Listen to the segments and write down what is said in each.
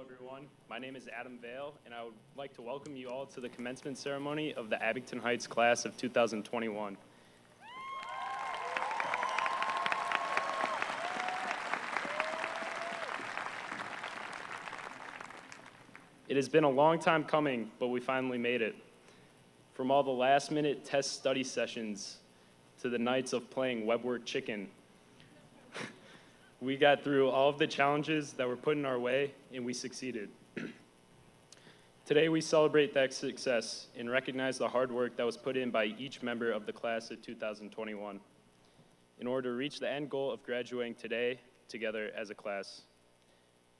everyone. My name is Adam Vale, and I would like to welcome you all to the commencement ceremony of the Abington Heights class of 2021. It has been a long time coming, but we finally made it. From all the last-minute test study sessions to the nights of playing webwork chicken, we got through all of the challenges that were put in our way, and we succeeded. Today, we celebrate that success and recognize the hard work that was put in by each member of the class of 2021 in order to reach the end goal of graduating today together as a class.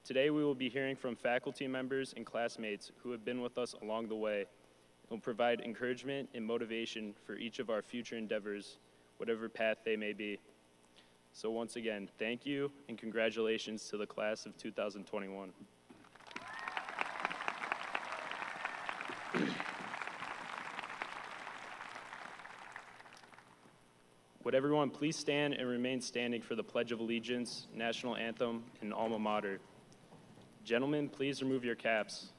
Today, we will be hearing from faculty members and classmates who have been with us along the way and will provide encouragement and motivation for each of our future endeavors, whatever path they may be. So once again, thank you and congratulations to the class of 2021. Would everyone please stand and remain standing for the Pledge of Allegiance, National Anthem, and Alma Mater. Gentlemen, please remove your caps.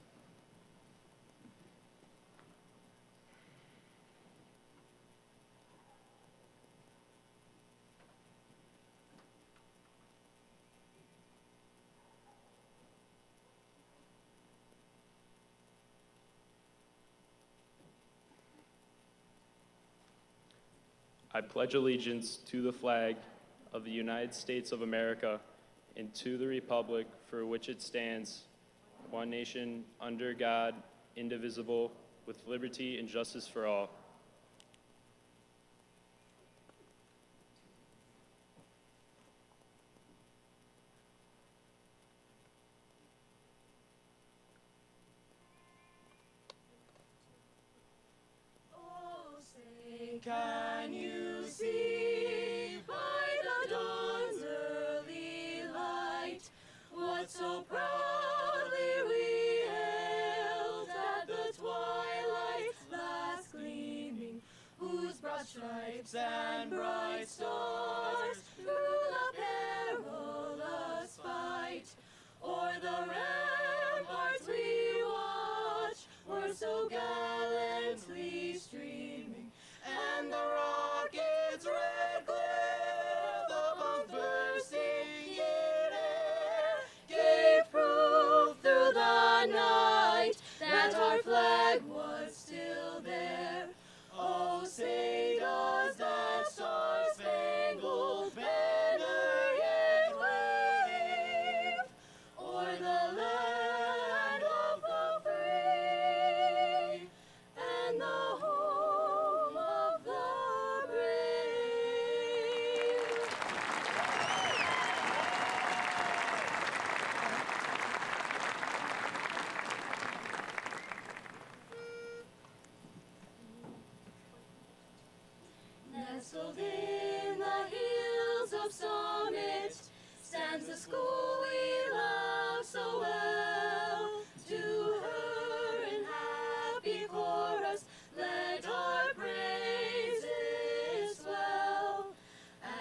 I pledge allegiance to the flag of the United States of America and to the republic for which it stands, one nation, under God, indivisible, with liberty and justice for all. Oh, say, can you see by the dawn's early light what so proudly we hailed at the twilight's last gleaming, whose broad stripes and bright stars through the perilous fight o'er the ramparts we watched were so gallantly streaming, and the rocket's red glare, the bombs bursting in air, gave proof through the night that our flag was still there. Oh, say does that star-spangled banner yet wave o'er the land of the free and the home of the brave? Nestled in the hills of Summit stands the school we love so well. To her in happy chorus let our praises swell.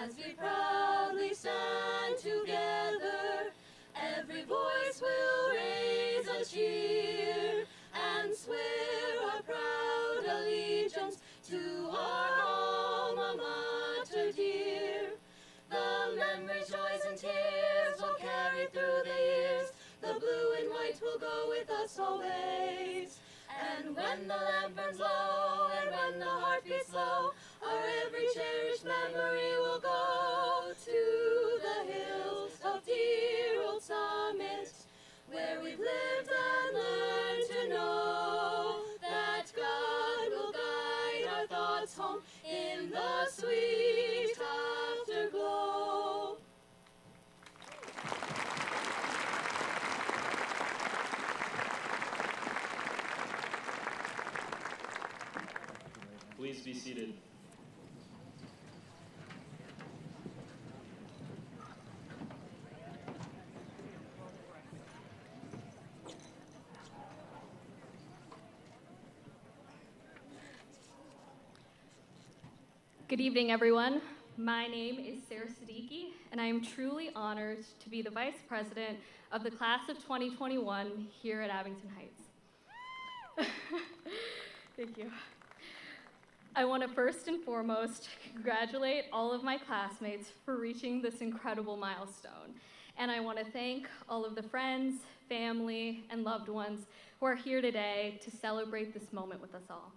As we proudly stand together, every voice will raise a cheer and swear a proud allegiance to our alma mater dear. The memories, joys, and tears will carry through the years. The blue and white will go with us always. And when the lamp burns low and when the heart beats low, our every cherished memory will go to the hills of dear old Summit, where we've lived and learned to know that God will guide our thoughts home in the sweet afterglow. Please be seated. Good evening, everyone. My name is Sarah Siddiqui, and I am truly honored to be the Vice President of the Class of 2021 here at Abington Heights. Thank you. I want to first and foremost congratulate all of my classmates for reaching this incredible milestone. And I want to thank all of the friends, family, and loved ones who are here today to celebrate this moment with us all.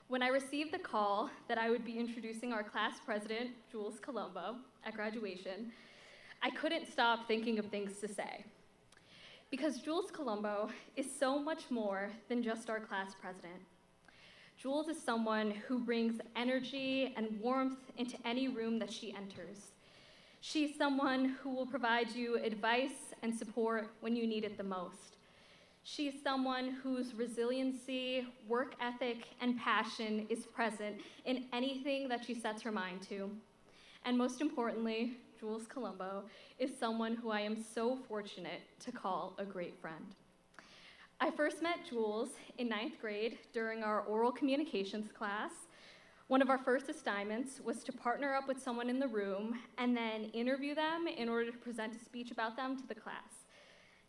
When I received the call that I would be introducing our class president, Jules Colombo, at graduation, I couldn't stop thinking of things to say. Because Jules Colombo is so much more than just our class president. Jules is someone who brings energy and warmth into any room that she enters. She's someone who will provide you advice and support when you need it the most. She's someone whose resiliency, work ethic, and passion is present in anything that she sets her mind to. And most importantly, Jules Colombo is someone who I am so fortunate to call a great friend. I first met Jules in 9th grade during our oral communications class. One of our first assignments was to partner up with someone in the room and then interview them in order to present a speech about them to the class.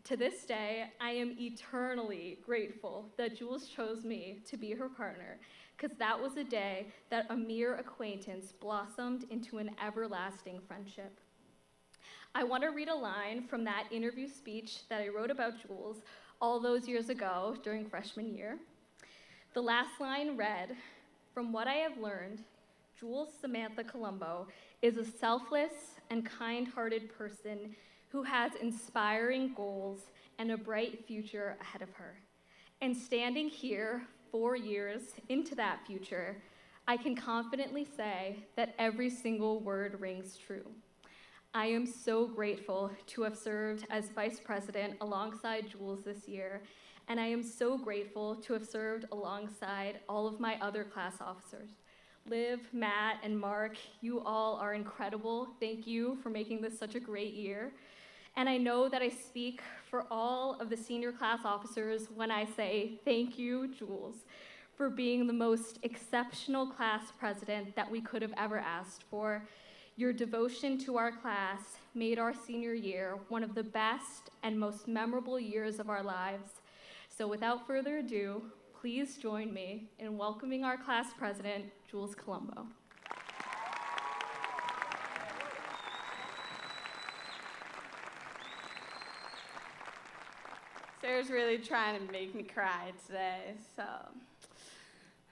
To this day, I am eternally grateful that Jules chose me to be her partner, because that was a day that a mere acquaintance blossomed into an everlasting friendship. I want to read a line from that interview speech that I wrote about Jules all those years ago during freshman year. The last line read, "From what I have learned, Jules Samantha Colombo is a selfless and kind-hearted person who has inspiring goals and a bright future ahead of her. And standing here 4 years into that future, I can confidently say that every single word rings true. I am so grateful to have served as vice president alongside Jules this year, and I am so grateful to have served alongside all of my other class officers. Liv, Matt, and Mark, you all are incredible. Thank you for making this such a great year. And I know that I speak for all of the senior class officers when I say thank you, Jules, for being the most exceptional class president that we could have ever asked for. Your devotion to our class made our senior year one of the best and most memorable years of our lives. So without further ado, please join me in welcoming our class president, Jules Colombo. Sarah's really trying to make me cry today, so.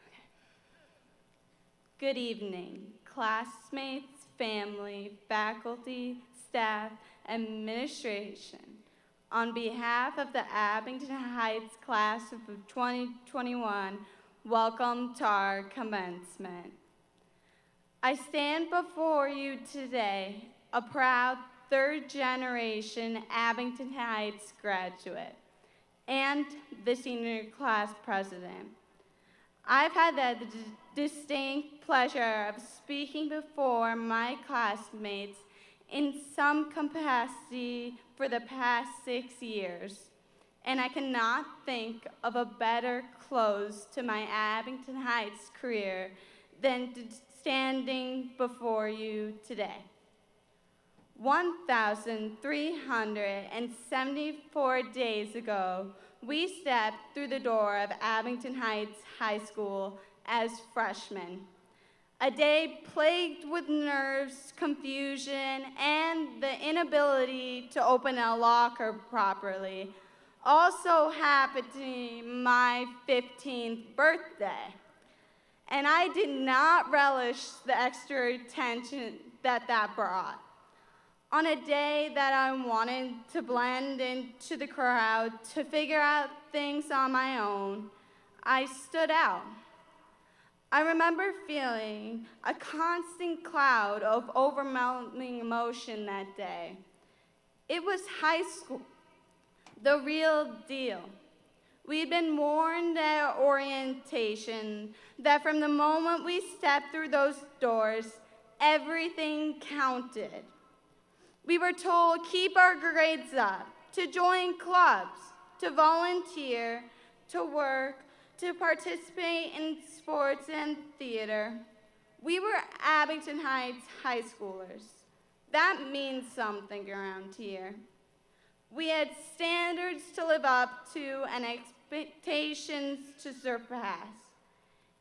Okay. Good evening, classmates, family, faculty, staff, administration. On behalf of the Abington Heights class of 2021, welcome to our commencement. I stand before you today, a proud third-generation Abington Heights graduate and the senior class president. I've had the distinct pleasure of speaking before my classmates in some capacity for the past 6 years, and I cannot think of a better close to my Abington Heights career than standing before you today. 1,374 days ago, we stepped through the door of Abington Heights High School as freshmen. A day plagued with nerves, confusion, and the inability to open a locker properly. Also happened to be my 15th birthday. And I did not relish the extra attention that brought. On a day that I wanted to blend into the crowd, to figure out things on my own, I stood out. I remember feeling a constant cloud of overwhelming emotion that day. It was high school, the real deal. We'd been warned at orientation that from the moment we stepped through those doors, everything counted. We were told keep our grades up, to join clubs, to volunteer, to work, to participate in sports and theater. We were Abington Heights high schoolers. That means something around here. We had standards to live up to and expectations to surpass.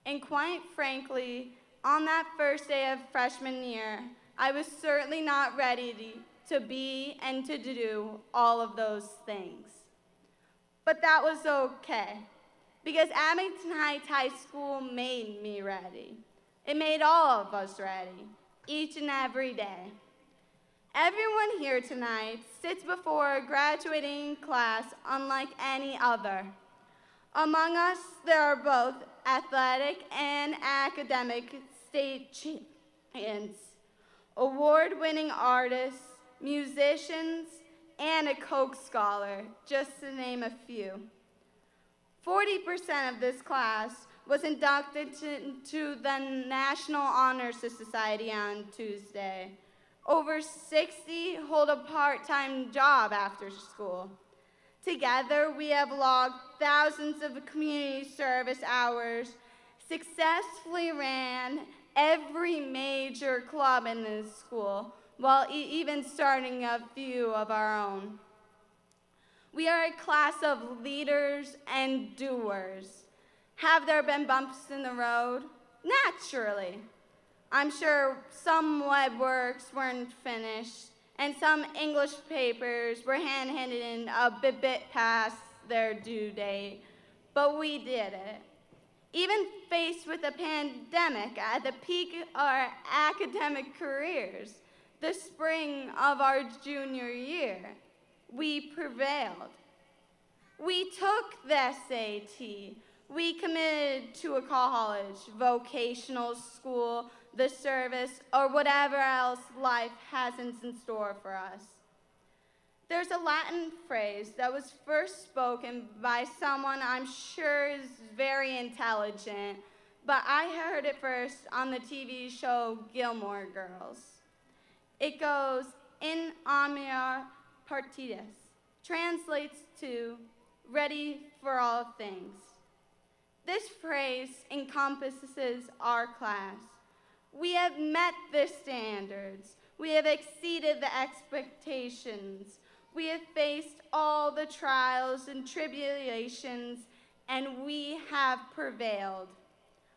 And quite frankly, on that first day of freshman year, I was certainly not ready to be and to do all of those things. But that was okay, because Abington Heights High School made me ready. It made all of us ready, each and every day. Everyone here tonight sits before a graduating class unlike any other. Among us, there are both athletic and academic state champions, award-winning artists, musicians, and a Koch scholar, just to name a few. 40% of this class was inducted into the National Honor Society on Tuesday. Over 60 hold a part-time job after school. Together, we have logged thousands of community service hours, successfully ran every major club in this school, while even starting a few of our own. We are a class of leaders and doers. Have there been bumps in the road? Naturally. I'm sure some web works weren't finished, and some English papers were hand-handed a bit past their due date, but we did it. Even faced with a pandemic at the peak of our academic careers, the spring of our junior year, we prevailed. We took the SAT. We committed to a college, vocational school, the service, or whatever else life has in store for us. There's a Latin phrase that was first spoken by someone I'm sure is very intelligent, but I heard it first on the TV show Gilmore Girls. It goes, in omnia partitus, translates to ready for all things. This phrase encompasses our class. We have met the standards. We have exceeded the expectations. We have faced all the trials and tribulations, and we have prevailed.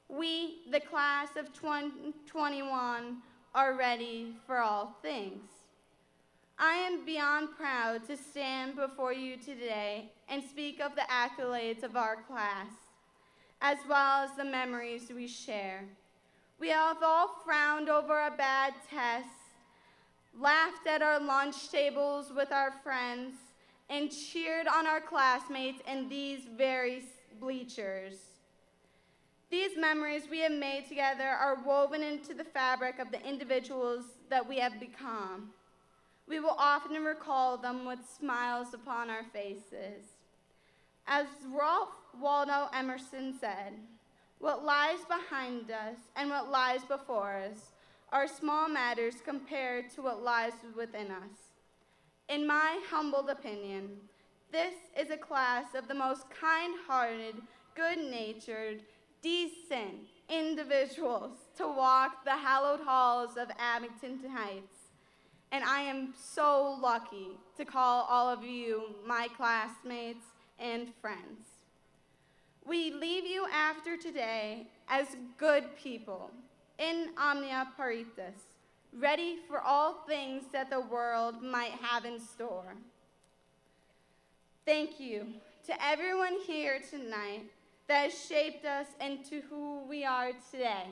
We, the class of 2021, are ready for all things. I am beyond proud to stand before you today and speak of the accolades of our class, as well as the memories we share. We have all frowned over a bad test, laughed at our lunch tables with our friends, and cheered on our classmates in these very bleachers. These memories we have made together are woven into the fabric of the individuals that we have become. We will often recall them with smiles upon our faces. As Ralph Waldo Emerson said, "What lies behind us and what lies before us are small matters compared to what lies within us." In my humbled opinion, this is a class of the most kind-hearted, good-natured, decent individuals to walk the hallowed halls of Abington Heights. And I am so lucky to call all of you my classmates and friends. We leave you after today as good people, in omnia paritas, ready for all things that the world might have in store. Thank you to everyone here tonight that has shaped us into who we are today.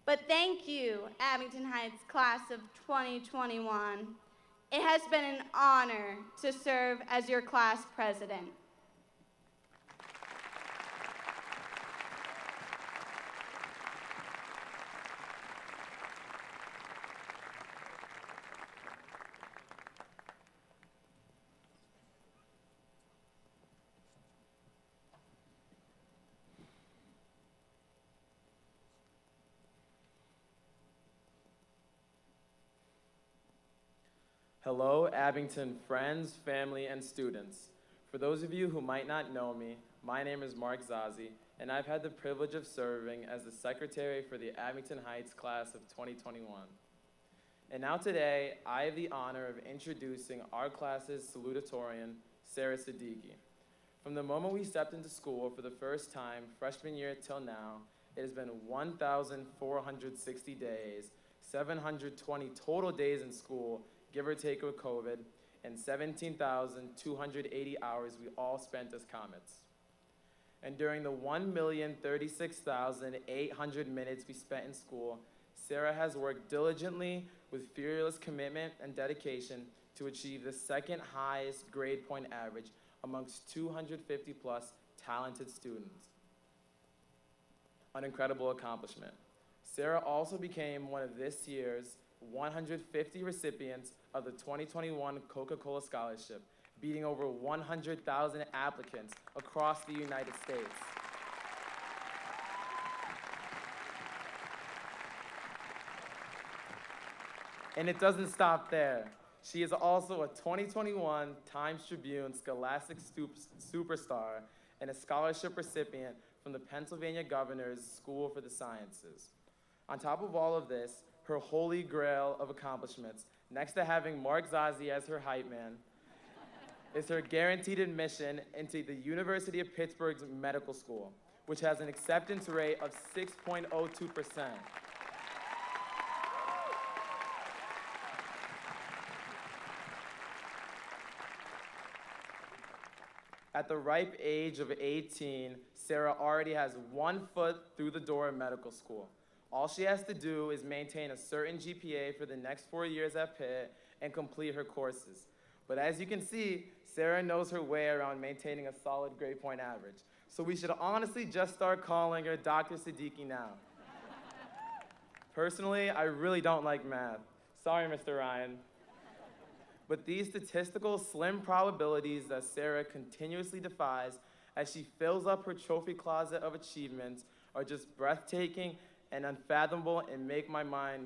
But thank you, Abington Heights class of 2021. It has been an honor to serve as your class president. Hello, Abington friends, family, and students. For those of you who might not know me, my name is Mark Zazi, and I've had the privilege of serving as the secretary for the Abington Heights class of 2021. And now today, I have the honor of introducing our class's salutatorian, Sarah Siddiqui. From the moment we stepped into school for the first time, freshman year till now, it has been 1,460 days, 720 total days in school, give or take with COVID, and 17,280 hours we all spent as comets. And during the 1,036,800 minutes we spent in school, Sarah has worked diligently with fearless commitment and dedication to achieve the second highest grade point average amongst 250 plus talented students. An incredible accomplishment. Sarah also became one of this year's 150 recipients of the 2021 Coca-Cola Scholarship, beating over 100,000 applicants across the United States. And it doesn't stop there. She is also a 2021 Times Tribune Scholastic Superstar and a scholarship recipient from the Pennsylvania Governor's School for the Sciences. On top of all of this, her holy grail of accomplishments, next to having Mark Zazi as her hype man, is her guaranteed admission into the University of Pittsburgh's medical school, which has an acceptance rate of 6.02%. At the ripe age of 18, Sarah already has 1 foot through the door of medical school. All she has to do is maintain a certain GPA for the next 4 years at Pitt and complete her courses. But as you can see, Sarah knows her way around maintaining a solid grade point average. So we should honestly just start calling her Dr. Siddiqui now. Personally, I really don't like math. Sorry, Mr. Ryan. But these statistical slim probabilities that Sarah continuously defies as she fills up her trophy closet of achievements are just breathtaking and unfathomable and make my mind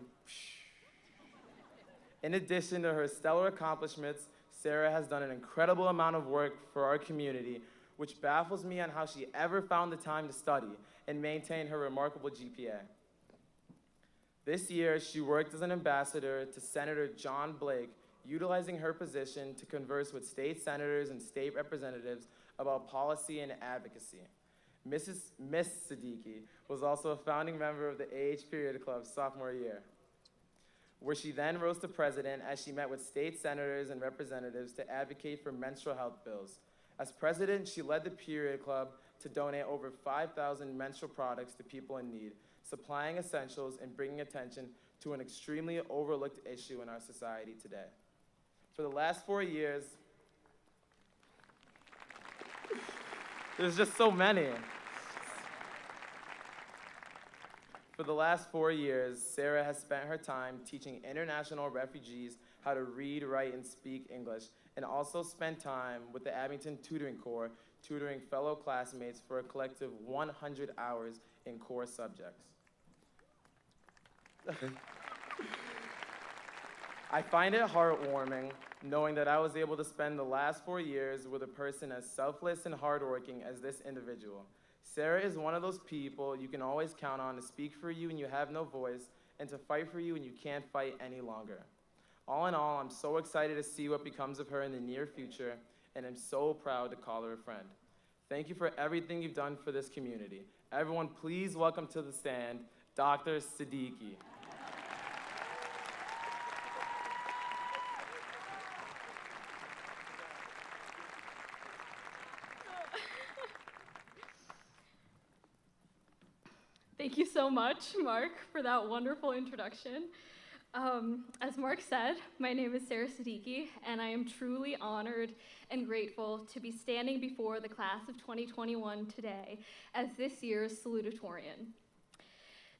In addition to her stellar accomplishments, Sarah has done an incredible amount of work for our community, which baffles me on how she ever found the time to study and maintain her remarkable GPA. This year, she worked as an ambassador to Senator John Blake, utilizing her position to converse with state senators and state representatives about policy and advocacy. Miss Siddiqui was also a founding member of the AH Period Club sophomore year, where she then rose to president as she met with state senators and representatives to advocate for menstrual health bills. As president, she led the Period Club to donate over 5,000 menstrual products to people in need, supplying essentials and bringing attention to an extremely overlooked issue in our society today. For the last 4 years, there's just so many. For the last 4 years, Sarah has spent her time teaching international refugees how to read, write, and speak English, and also spent time with the Abington Tutoring Corps, tutoring fellow classmates for a collective 100 hours in core subjects. I find it heartwarming knowing that I was able to spend the last 4 years with a person as selfless and hardworking as this individual. Sarah is one of those people you can always count on to speak for you when you have no voice and to fight for you when you can't fight any longer. All in all, I'm so excited to see what becomes of her in the near future, and I'm so proud to call her a friend. Thank you for everything you've done for this community. Everyone, please welcome to the stand, Dr. Siddiqui. Thank you so much, Mark, for that wonderful introduction. As Mark said, my name is Sarah Siddiqui, and I am truly honored and grateful to be standing before the class of 2021 today as this year's salutatorian.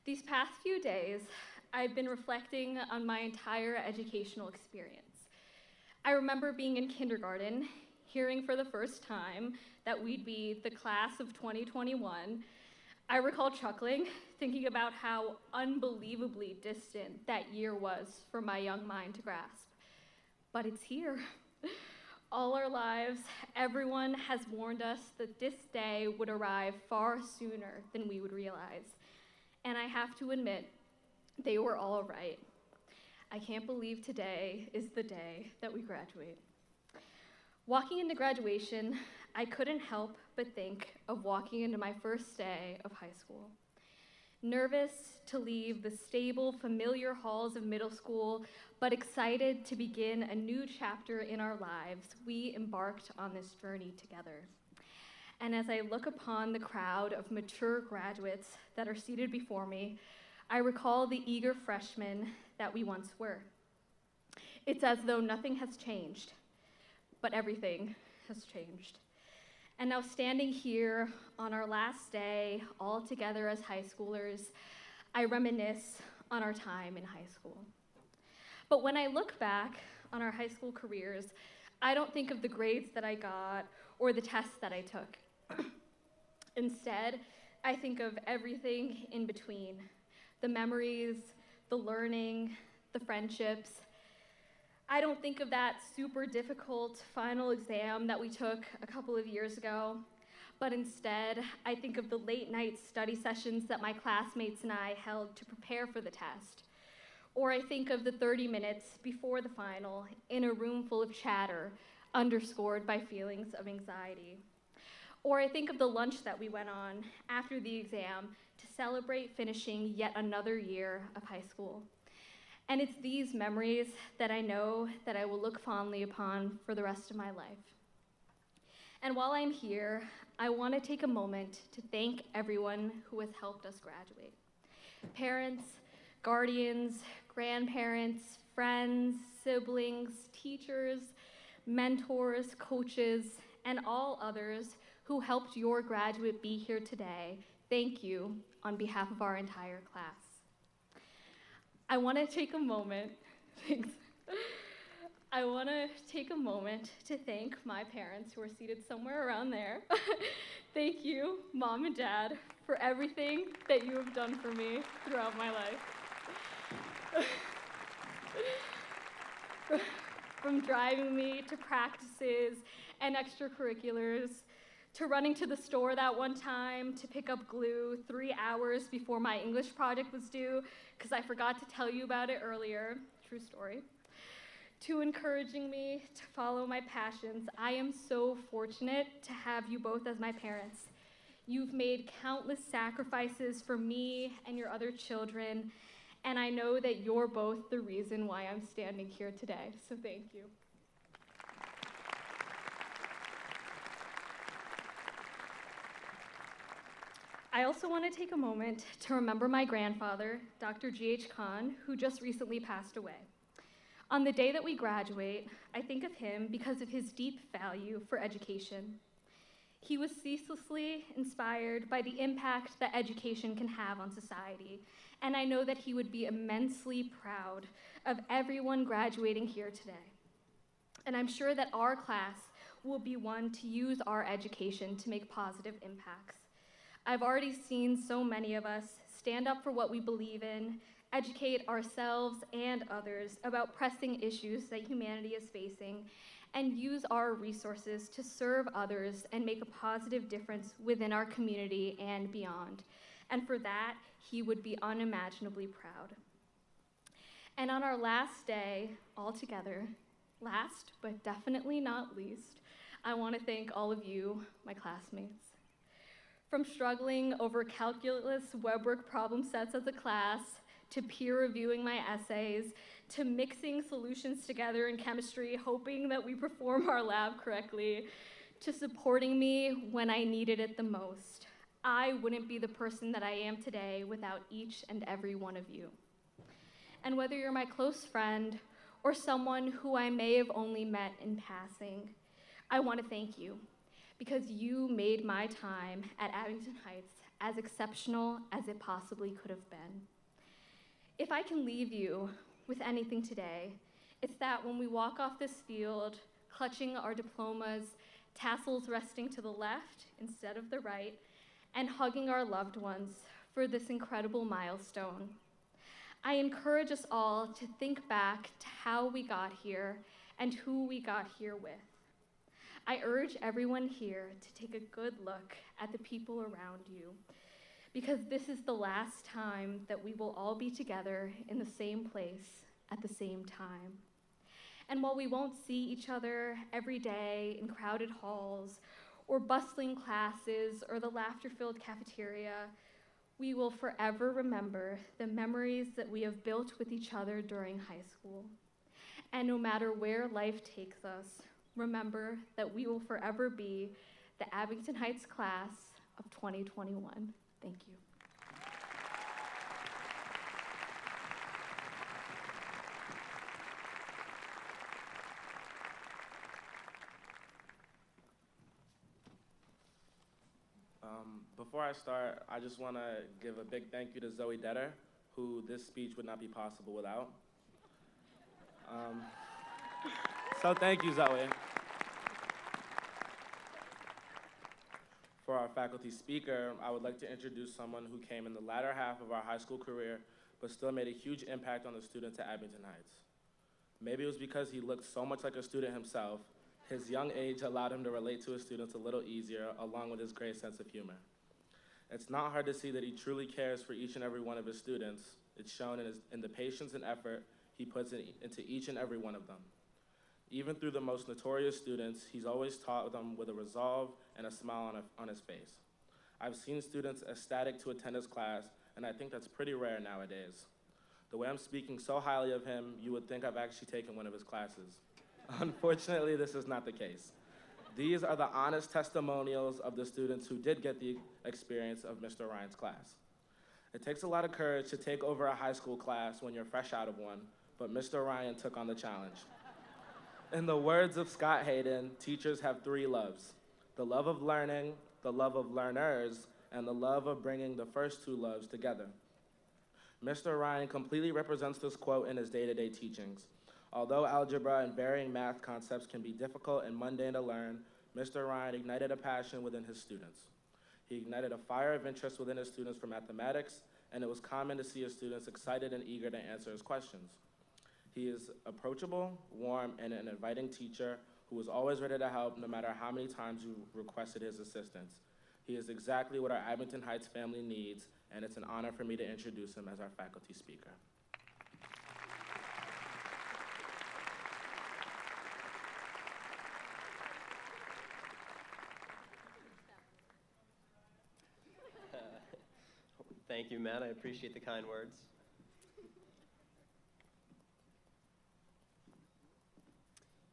These past few days, I've been reflecting on my entire educational experience. I remember being in kindergarten, hearing for the first time that we'd be the class of 2021. I recall chuckling, thinking about how unbelievably distant that year was for my young mind to grasp. But it's here. All our lives, everyone has warned us that this day would arrive far sooner than we would realize. And I have to admit, they were all right. I can't believe today is the day that we graduate. Walking into graduation, I couldn't help but think of walking into my first day of high school. Nervous to leave the stable, familiar halls of middle school, but excited to begin a new chapter in our lives, we embarked on this journey together. And as I look upon the crowd of mature graduates that are seated before me, I recall the eager freshmen that we once were. It's as though nothing has changed, but everything has changed. And now standing here on our last day, all together as high schoolers, I reminisce on our time in high school. But when I look back on our high school careers, I don't think of the grades that I got or the tests that I took. Instead, I think of everything in between, the memories, the learning, the friendships. I don't think of that super difficult final exam that we took a couple of years ago, but instead, I think of the late night study sessions that my classmates and I held to prepare for the test. Or I think of the 30 minutes before the final in a room full of chatter, underscored by feelings of anxiety. Or I think of the lunch that we went on after the exam to celebrate finishing yet another year of high school. And it's these memories that I know that I will look fondly upon for the rest of my life. And while I'm here, I want to take a moment to thank everyone who has helped us graduate. Parents, guardians, grandparents, friends, siblings, teachers, mentors, coaches, and all others who helped your graduate be here today. Thank you on behalf of our entire class. I want to take a moment, thanks. I want to take a moment to thank my parents who are seated somewhere around there. Thank you, Mom and Dad, for everything that you have done for me throughout my life. From driving me to practices and extracurriculars, to running to the store that one time to pick up glue 3 hours before my English project was due, because I forgot to tell you about it earlier, true story, to encouraging me to follow my passions. I am so fortunate to have you both as my parents. You've made countless sacrifices for me and your other children, and I know that you're both the reason why I'm standing here today, so thank you. I also want to take a moment to remember my grandfather, Dr. G.H. Khan, who just recently passed away. On the day that we graduate, I think of him because of his deep value for education. He was ceaselessly inspired by the impact that education can have on society, and I know that he would be immensely proud of everyone graduating here today. And I'm sure that our class will be one to use our education to make positive impacts. I've already seen so many of us stand up for what we believe in, educate ourselves and others about pressing issues that humanity is facing, and use our resources to serve others and make a positive difference within our community and beyond. And for that, he would be unimaginably proud. And on our last day, all together, last but definitely not least, I want to thank all of you, my classmates. From struggling over calculus web work problem sets as a class, to peer reviewing my essays, to mixing solutions together in chemistry, hoping that we perform our lab correctly, to supporting me when I needed it the most. I wouldn't be the person that I am today without each and every one of you. And whether you're my close friend or someone who I may have only met in passing, I want to thank you, because you made my time at Abington Heights as exceptional as it possibly could have been. If I can leave you with anything today, it's that when we walk off this field, clutching our diplomas, tassels resting to the left instead of the right, and hugging our loved ones for this incredible milestone, I encourage us all to think back to how we got here and who we got here with. I urge everyone here to take a good look at the people around you, because this is the last time that we will all be together in the same place at the same time. And while we won't see each other every day in crowded halls or bustling classes or the laughter-filled cafeteria, we will forever remember the memories that we have built with each other during high school. And no matter where life takes us, remember that we will forever be the Abington Heights class of 2021. Thank you. Before I start, I just want to give a big thank you to Zoe Detter, who this speech would not be possible without. So thank you, Zoe. For our faculty speaker, I would like to introduce someone who came in the latter half of our high school career, but still made a huge impact on the students at Abington Heights. Maybe it was because he looked so much like a student himself. His young age allowed him to relate to his students a little easier, along with his great sense of humor. It's not hard to see that he truly cares for each and every one of his students. It's shown in the patience and effort he puts into each and every one of them. Even through the most notorious students, he's always taught them with a resolve and a smile on his face. I've seen students ecstatic to attend his class, and I think that's pretty rare nowadays. The way I'm speaking so highly of him, you would think I've actually taken one of his classes. Unfortunately, this is not the case. These are the honest testimonials of the students who did get the experience of Mr. Ryan's class. It takes a lot of courage to take over a high school class when you're fresh out of one, but Mr. Ryan took on the challenge. In the words of Scott Hayden, teachers have three loves: the love of learning, the love of learners, and the love of bringing the first two loves together. Mr. Ryan completely represents this quote in his day-to-day teachings. Although algebra and varying math concepts can be difficult and mundane to learn, Mr. Ryan ignited a passion within his students. He ignited a fire of interest within his students for mathematics, and it was common to see his students excited and eager to answer his questions. He is approachable, warm, and an inviting teacher who was always ready to help no matter how many times you requested his assistance. He is exactly what our Abington Heights family needs, and it's an honor for me to introduce him as our faculty speaker. Thank you, Matt. I appreciate the kind words.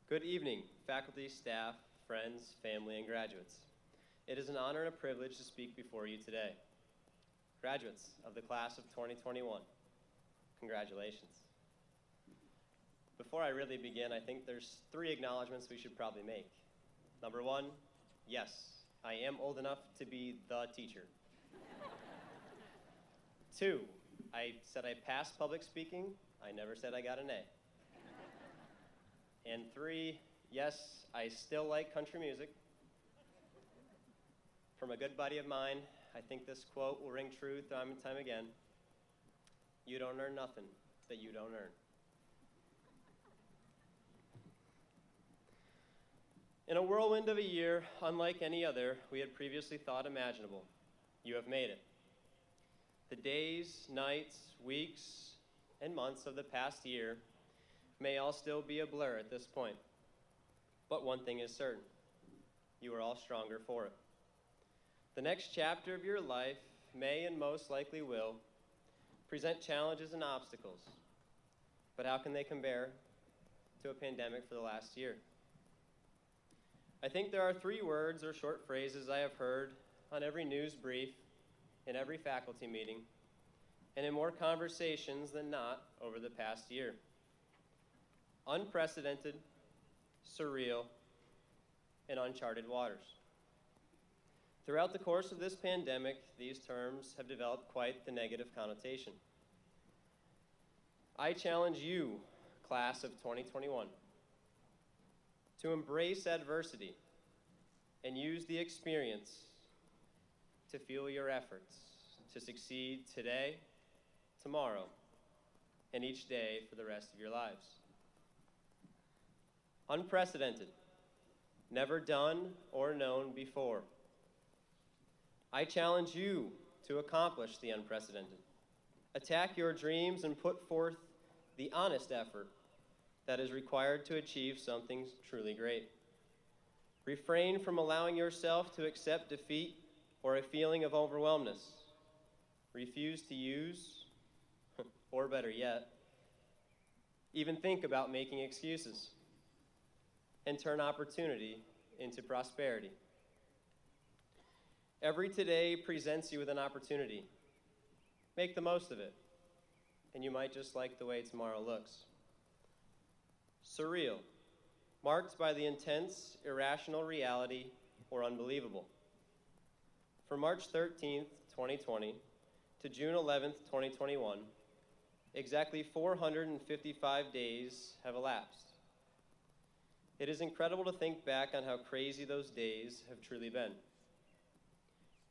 Good evening, faculty, staff, friends, family, and graduates. It is an honor and a privilege to speak before you today. Graduates of the class of 2021, congratulations. Before I really begin, I think there's 3 acknowledgments we should probably make. Number 1, yes, I am old enough to be the teacher. 2, I said I passed public speaking. I never said I got an A. And 3, yes, I still like country music. From a good buddy of mine, I think this quote will ring true time and time again. You don't earn nothing that you don't earn. In a whirlwind of a year, unlike any other we had previously thought imaginable, you have made it. The days, nights, weeks, and months of the past year may all still be a blur at this point. But one thing is certain, you are all stronger for it. The next chapter of your life may and most likely will present challenges and obstacles. But how can they compare to a pandemic for the last year? I think there are 3 words or short phrases I have heard on every news brief, in every faculty meeting, and in more conversations than not over the past year. Unprecedented, surreal, and uncharted waters. Throughout the course of this pandemic, these terms have developed quite the negative connotation. I challenge you, class of 2021, to embrace adversity and use the experience to fuel your efforts to succeed today, tomorrow, and each day for the rest of your lives. Unprecedented. never done or known before. I challenge you to accomplish the unprecedented. Attack your dreams and put forth the honest effort that is required to achieve something truly great. Refrain from allowing yourself to accept defeat or a feeling of overwhelmness. Refuse to use, or better yet, even think about making excuses, and turn opportunity into prosperity. Every today presents you with an opportunity. Make the most of it, and you might just like the way tomorrow looks. Surreal, marked by the intense, irrational reality or unbelievable. From March 13th, 2020 to June 11th, 2021, exactly 455 days have elapsed. It is incredible to think back on how crazy those days have truly been.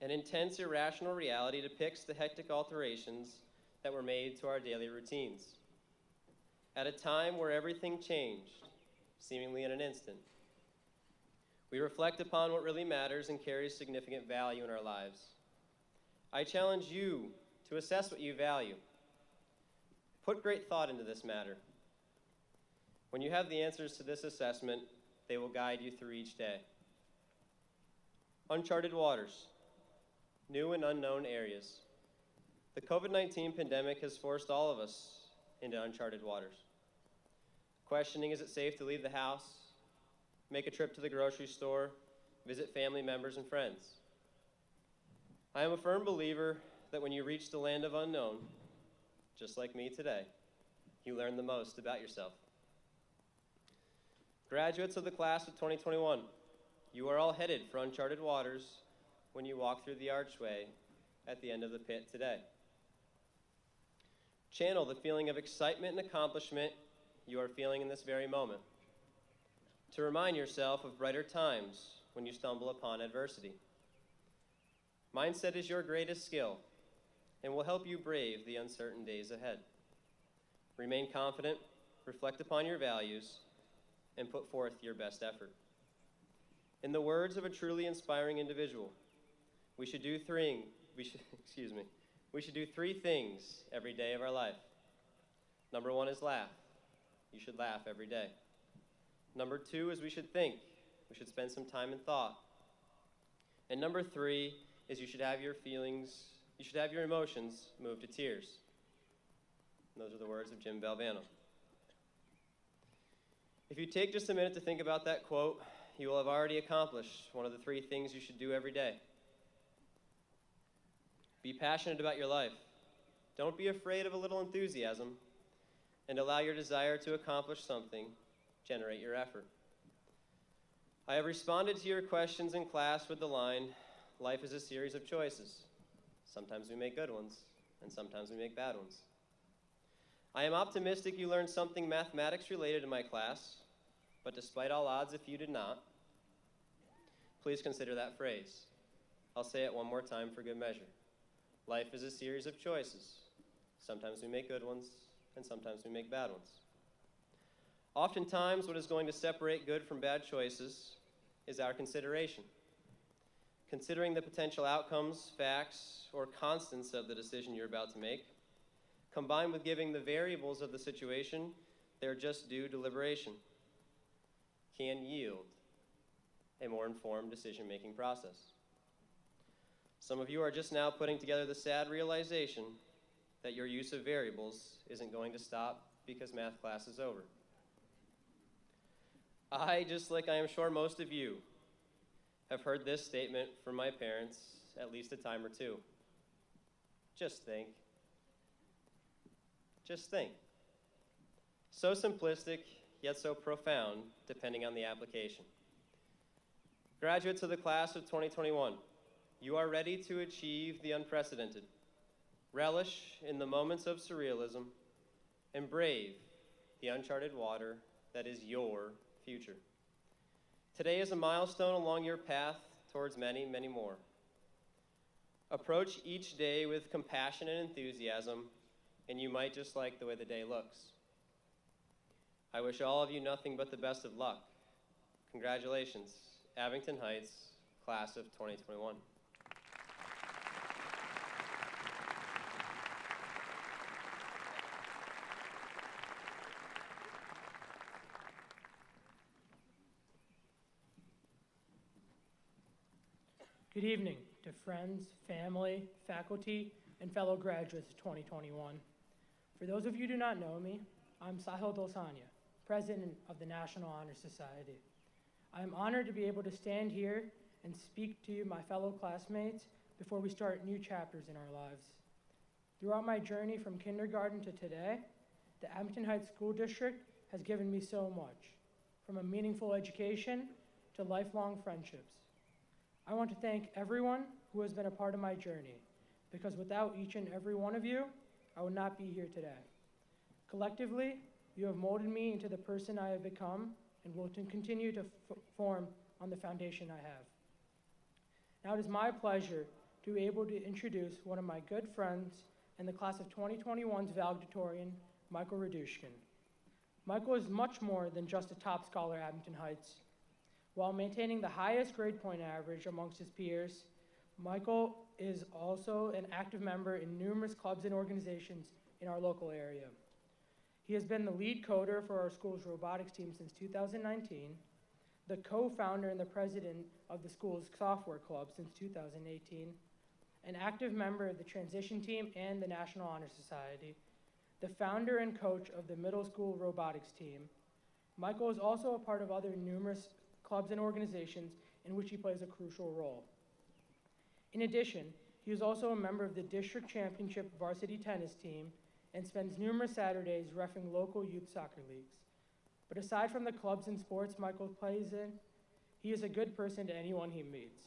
An intense, irrational reality depicts the hectic alterations that were made to our daily routines. At a time where everything changed, seemingly in an instant, we reflect upon what really matters and carries significant value in our lives. I challenge you to assess what you value. Put great thought into this matter. When you have the answers to this assessment, they will guide you through each day. Uncharted waters, new and unknown areas. The COVID-19 pandemic has forced all of us into uncharted waters. Questioning, is it safe to leave the house, make a trip to the grocery store, visit family members and friends? I am a firm believer that when you reach the land of unknown, just like me today, you learn the most about yourself. Graduates of the class of 2021, you are all headed for uncharted waters when you walk through the archway at the end of the pit today. Channel the feeling of excitement and accomplishment you are feeling in this very moment, to remind yourself of brighter times when you stumble upon adversity. Mindset is your greatest skill and will help you brave the uncertain days ahead. Remain confident, reflect upon your values, and put forth your best effort. In the words of a truly inspiring individual, we should do three things every day of our life. Number one is laugh. You should laugh every day. Number two is we should think. We should spend some time in thought. And number three is you should have your emotions move to tears. And those are the words of Jim Valvano. If you take just a minute to think about that quote, you will have already accomplished one of the three things you should do every day. Be passionate about your life. Don't be afraid of a little enthusiasm, and allow your desire to accomplish something generate your effort. I have responded to your questions in class with the line, life is a series of choices. Sometimes we make good ones, and sometimes we make bad ones. I am optimistic you learned something mathematics related in my class, but despite all odds, if you did not, please consider that phrase. I'll say it one more time for good measure. Life is a series of choices. Sometimes we make good ones, and sometimes we make bad ones. Oftentimes, what is going to separate good from bad choices is our consideration. Considering the potential outcomes, facts, or constants of the decision you're about to make, combined with giving the variables of the situation their just due deliberation, can yield a more informed decision-making process. Some of you are just now putting together the sad realization that your use of variables isn't going to stop because math class is over. I, just like I am sure most of you, have heard this statement from my parents at least a time or two. Just think. Just think. So simplistic, yet so profound, depending on the application. Graduates of the class of 2021, you are ready to achieve the unprecedented. Relish in the moments of surrealism and brave the uncharted water that is your future. Today is a milestone along your path towards many, many more. Approach each day with compassion and enthusiasm, and you might just like the way the day looks. I wish all of you nothing but the best of luck. Congratulations, Abington Heights, class of 2021. Good evening to friends, family, faculty, and fellow graduates of 2021. For those of you who do not know me, I'm Sahil Dolsania, President of the National Honor Society. I am honored to be able to stand here and speak to you, my fellow classmates, before we start new chapters in our lives. Throughout my journey from kindergarten to today, the Abington Heights School District has given me so much, from a meaningful education to lifelong friendships. I want to thank everyone who has been a part of my journey, because without each and every one of you, I would not be here today. Collectively, you have molded me into the person I have become and will continue to form on the foundation I have. Now it is my pleasure to be able to introduce one of my good friends in the class of 2021's valedictorian, Michael Radushkin. Michael is much more than just a top scholar at Abington Heights. While maintaining the highest grade point average amongst his peers, Michael is also an active member in numerous clubs and organizations in our local area. He has been the lead coder for our school's robotics team since 2019, the co-founder and the president of the school's software club since 2018, an active member of the transition team and the National Honor Society, the founder and coach of the middle school robotics team. Michael is also a part of other numerous clubs and organizations in which he plays a crucial role. In addition, he is also a member of the district championship varsity tennis team and spends numerous Saturdays reffing local youth soccer leagues. But aside from the clubs and sports Michael plays in, he is a good person to anyone he meets.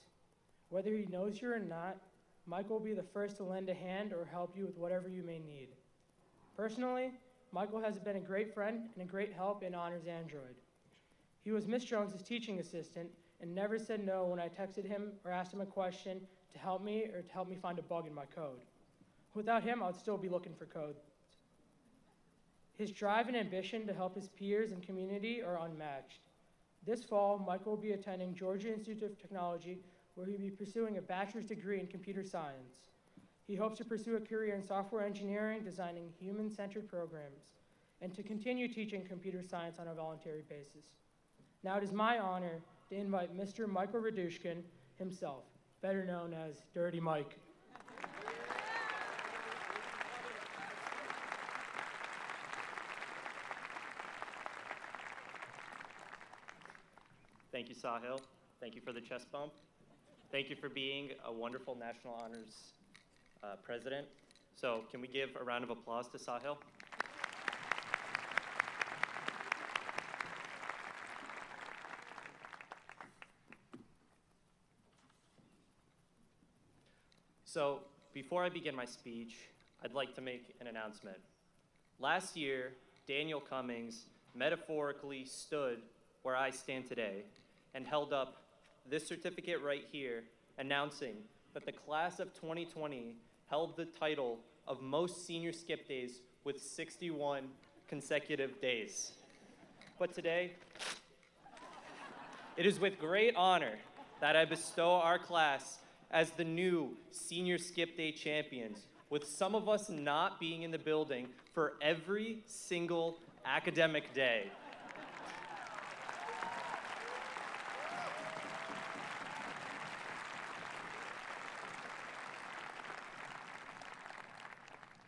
Whether he knows you or not, Michael will be the first to lend a hand or help you with whatever you may need. Personally, Michael has been a great friend and a great help in Honors Android. He was Miss Jones's teaching assistant and never said no when I texted him or asked him a question to help me or to help me find a bug in my code. Without him, I would still be looking for code. His drive and ambition to help his peers and community are unmatched. This fall, Michael will be attending Georgia Institute of Technology, where he'll be pursuing a bachelor's degree in computer science. He hopes to pursue a career in software engineering, designing human-centered programs, and to continue teaching computer science on a voluntary basis. Now it is my honor to invite Mr. Michael Radushkin himself, better known as Dirty Mike. Thank you, Sahil. Thank you for the chest bump. Thank you for being a wonderful National Honors President. So can we give a round of applause to Sahil? So before I begin my speech, I'd like to make an announcement. Last year, Daniel Cummings metaphorically stood where I stand today and held up this certificate right here, announcing that the class of 2020 held the title of most senior skip days with 61 consecutive days. But today, it is with great honor that I bestow our class as the new senior skip day champions, with some of us not being in the building for every single academic day.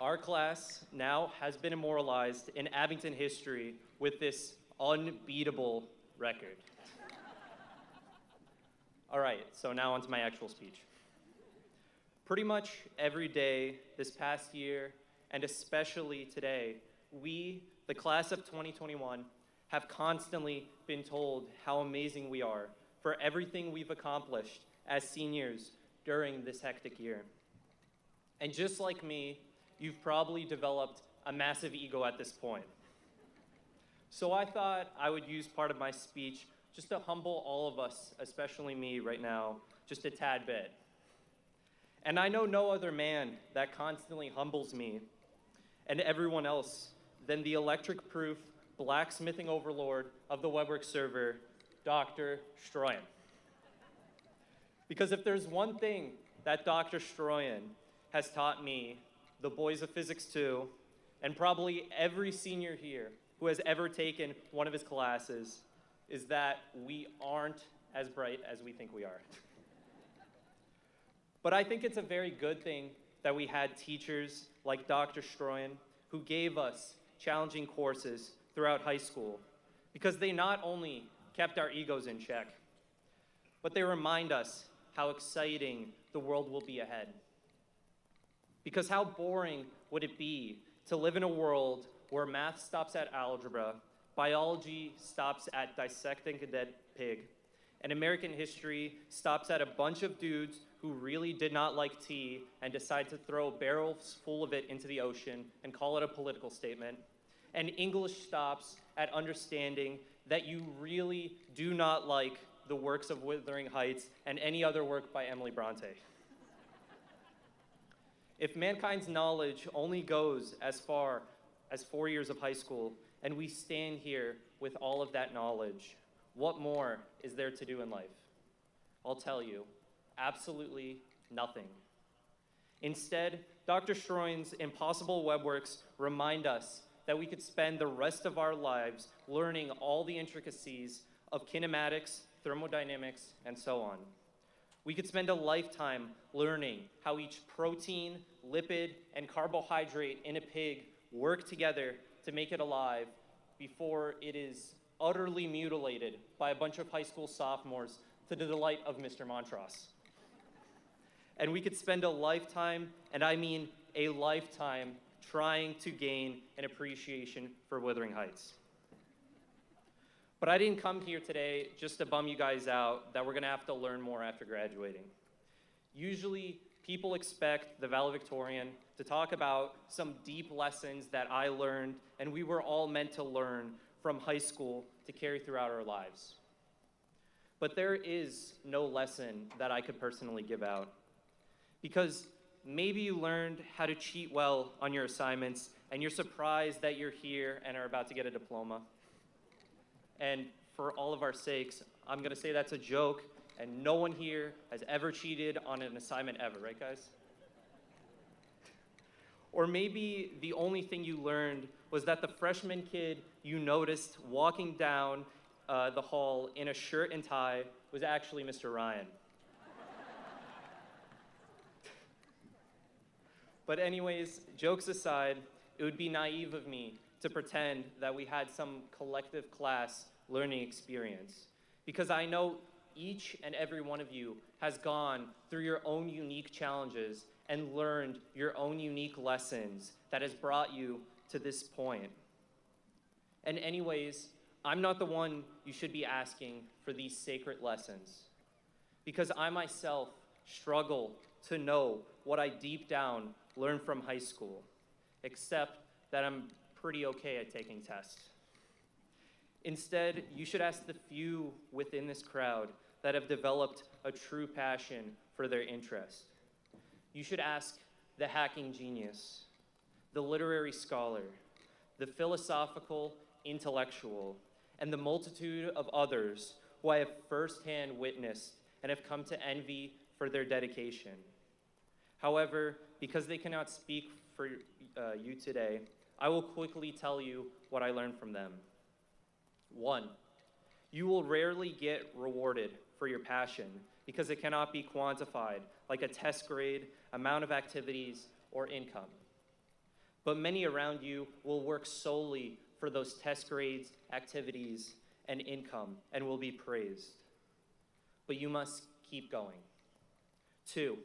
Our class now has been immortalized in Abington history with this unbeatable record. All right, so now onto my actual speech. Pretty much every day this past year, and especially today, we, the class of 2021, have constantly been told how amazing we are for everything we've accomplished as seniors during this hectic year. And just like me, you've probably developed a massive ego at this point. So I thought I would use part of my speech just to humble all of us, especially me right now, just a tad bit. And I know no other man that constantly humbles me and everyone else than the electric-proof blacksmithing overlord of the WebWorks server, Dr. Stroyan. Because if there's one thing that Dr. Stroyan has taught me, the boys of Physics 2, and probably every senior here who has ever taken one of his classes, is that we aren't as bright as we think we are. But I think it's a very good thing that we had teachers like Dr. Stroyan who gave us challenging courses throughout high school, because they not only kept our egos in check, but they remind us how exciting the world will be ahead. Because how boring would it be to live in a world where math stops at algebra, biology stops at dissecting a dead pig, and American history stops at a bunch of dudes who really did not like tea and decide to throw barrels full of it into the ocean and call it a political statement, and English stops at understanding that you really do not like the works of Wuthering Heights and any other work by Emily Bronte. If mankind's knowledge only goes as far as 4 years of high school, and we stand here with all of that knowledge, what more is there to do in life? I'll tell you, absolutely nothing. Instead, Dr. Stroyan's impossible webworks remind us that we could spend the rest of our lives learning all the intricacies of kinematics, thermodynamics, and so on. We could spend a lifetime learning how each protein, lipid, and carbohydrate in a pig work together to make it alive before it is utterly mutilated by a bunch of high school sophomores to the delight of Mr. Montross. And we could spend a lifetime, and I mean a lifetime, trying to gain an appreciation for Wuthering Heights. But I didn't come here today just to bum you guys out that we're gonna have to learn more after graduating. Usually, people expect the valedictorian to talk about some deep lessons that I learned and we were all meant to learn from high school to carry throughout our lives. But there is no lesson that I could personally give out. Because maybe you learned how to cheat well on your assignments and you're surprised that you're here and are about to get a diploma. And for all of our sakes, I'm gonna say that's a joke, and no one here has ever cheated on an assignment ever, right guys? Or maybe the only thing you learned was that the freshman kid you noticed walking down the hall in a shirt and tie was actually Mr. Ryan. But anyways, jokes aside, it would be naive of me to pretend that we had some collective class learning experience. Because I know each and every one of you has gone through your own unique challenges and learned your own unique lessons that has brought you to this point. And anyways, I'm not the one you should be asking for these sacred lessons. Because I myself struggle to know what I deep down learned from high school, except that I'm pretty okay at taking tests. Instead, you should ask the few within this crowd that have developed a true passion for their interest. You should ask the hacking genius, the literary scholar, the philosophical intellectual, and the multitude of others who I have firsthand witnessed and have come to envy for their dedication. However, because they cannot speak for you today, I will quickly tell you what I learned from them. 1, you will rarely get rewarded for your passion because it cannot be quantified like a test grade, amount of activities, or income. But many around you will work solely for those test grades, activities, and income and will be praised. But you must keep going. 2,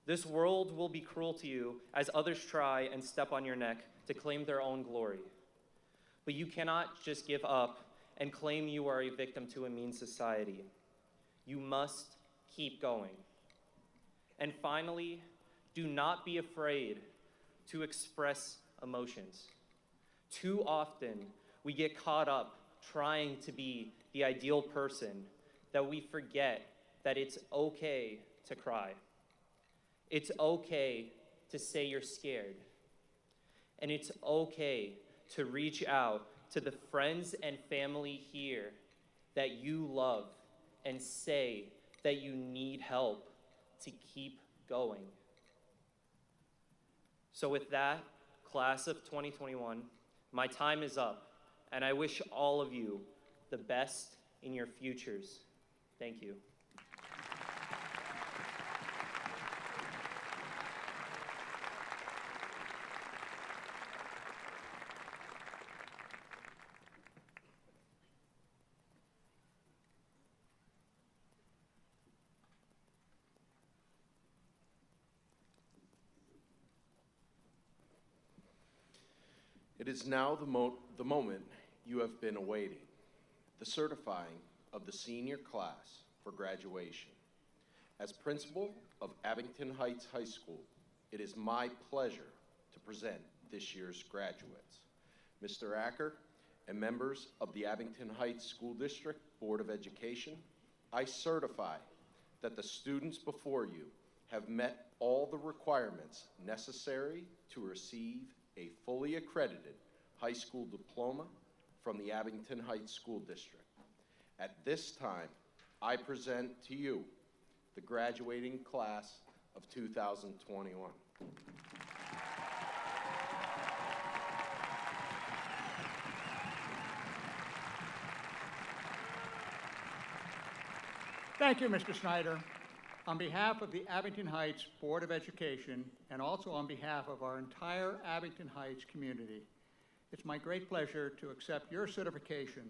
this world will be cruel to you as others try and step on your neck to claim their own glory. But you cannot just give up and claim you are a victim to a mean society. You must keep going. And finally, do not be afraid to express emotions. Too often, we get caught up trying to be the ideal person that we forget that it's okay to cry. It's okay to say you're scared. And it's okay to reach out to the friends and family here that you love and say that you need help to keep going. So with that, class of 2021, my time is up, and I wish all of you the best in your futures. Thank you. It is now the moment you have been awaiting, the certifying of the senior class for graduation. As principal of Abington Heights High School, it is my pleasure to present this year's graduates. Mr. Acker and members of the Abington Heights School District Board of Education, I certify that the students before you have met all the requirements necessary to receive a fully accredited high school diploma from the Abington Heights School District. At this time, I present to you the graduating class of 2021. Thank you, Mr. Snyder. On behalf of the Abington Heights Board of Education, and also on behalf of our entire Abington Heights community, it's my great pleasure to accept your certification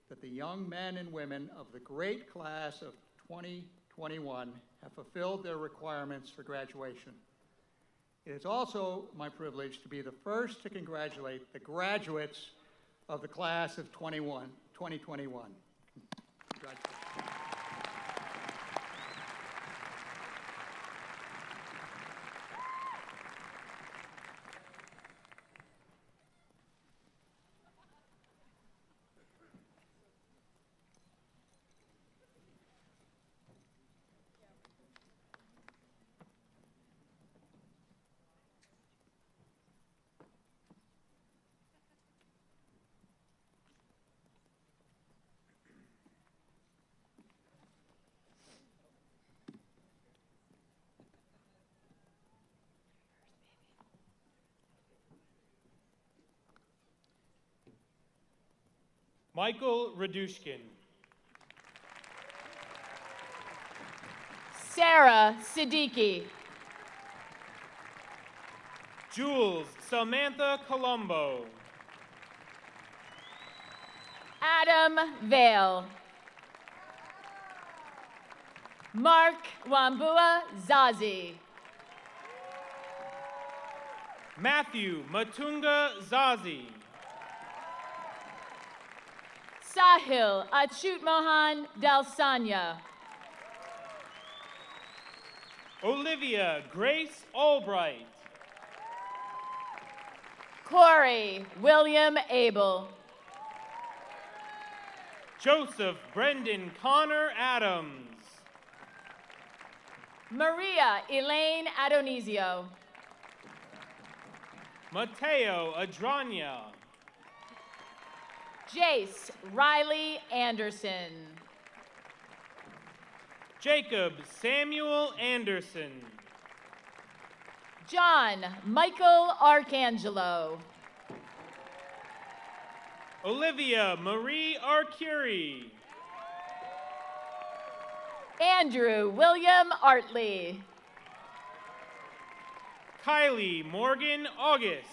that the young men and women of the great class of 2021 have fulfilled their requirements for graduation. It is also my privilege to be the first to congratulate the graduates of the class of 2021. Congratulations. Michael Radushkin. Sarah Siddiqui. Jules Samantha Colombo. Adam Vale. Mark Wambua Zazi. Matthew Matunga Zazi. Sahil Achutmohan Dalsanya. Olivia Grace Albright. Corey William Abel. Joseph Brendan Connor Adams. Maria Elaine Adonisio. Mateo Adranya. Jace Riley Anderson. Jacob Samuel Anderson. John Michael Arcangelo. Olivia Marie Arcuri. Andrew William Artley. Kylie Morgan August.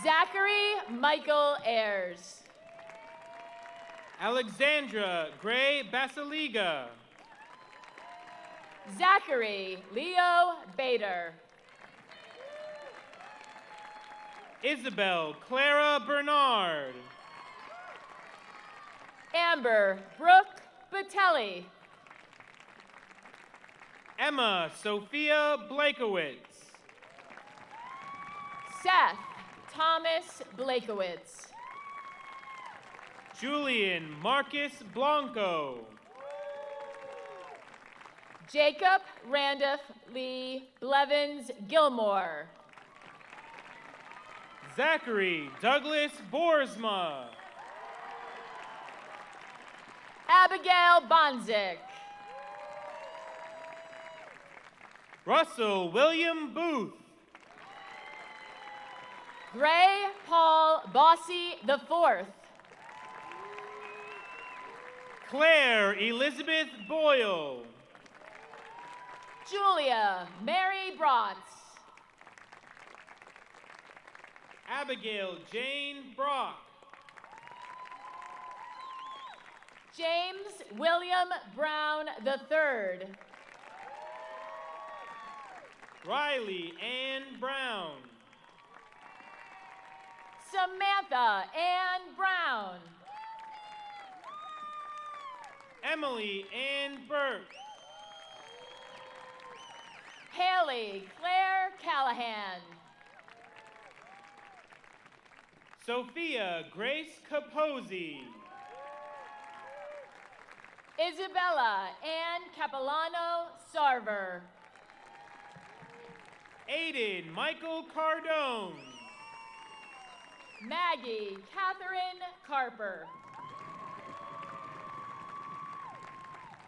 Zachary Michael Ayers. Alexandra Gray Basiliga. Zachary Leo Bader. Isabel Clara Bernard. Amber Brooke Batelli. Emma Sophia Blakowitz. Seth Thomas Blakowitz. Julian Marcus Blanco. Jacob Randolph Lee Blevins Gilmore. Zachary Douglas Boersma. Abigail Bonzik. Russell William Booth. Gray Paul Bossy IV. Claire Elizabeth Boyle. Julia Mary Bratz. Abigail Jane Brock. James William Brown III. Riley Ann Brown. Samantha Ann Brown. Emily Ann Burke. Haley Claire Callahan. Sophia Grace Capozzi. Isabella Ann Capilano Sarver. Aiden Michael Cardone. Maggie Catherine Carper.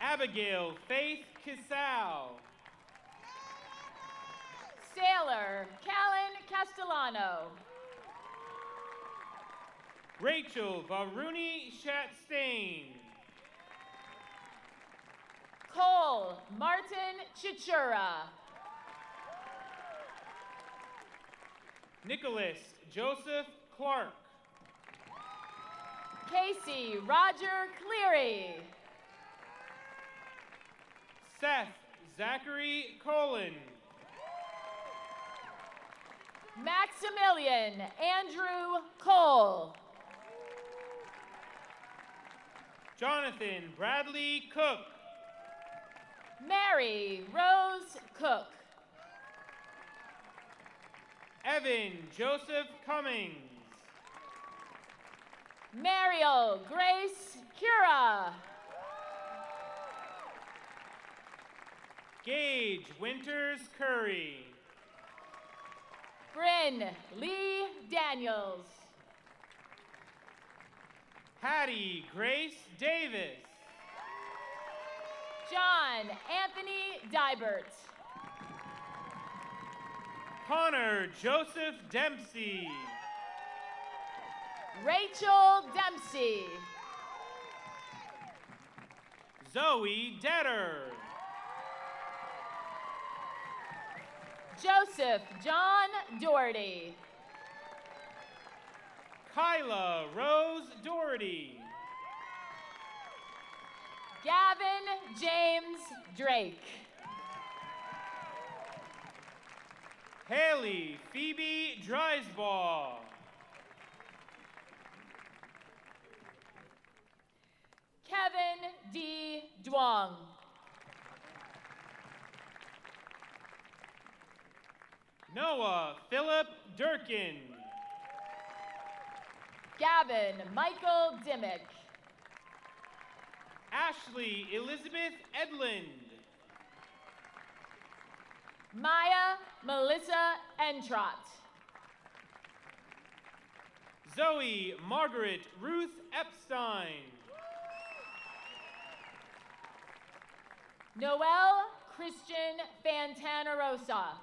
Abigail Faith Casal. Sailor Callan Castellano. Rachel Varuni Shatstain. Cole Martin Chichura. Nicholas Joseph Clark. Casey Roger Cleary. Seth Zachary Colin. Maximilian Andrew Cole. Jonathan Bradley Cook. Mary Rose Cook. Evan Joseph Cummings. Mariel Grace Cura. Gage Winters Curry. Bryn Lee Daniels. Hattie Grace Davis. John Anthony Dybert. Connor Joseph Dempsey. Rachel Dempsey. Zoe Detter. Joseph John Doherty. Kyla Rose Doherty. Gavin James Drake. Haley Phoebe Dreisbaugh. Kevin D. Duong. Noah Philip Durkin. Gavin Michael Dimmick. Ashley Elizabeth Edlund. Maya Melissa Entrott. Zoe Margaret Ruth Epstein. Noel Christian Fantanarosa.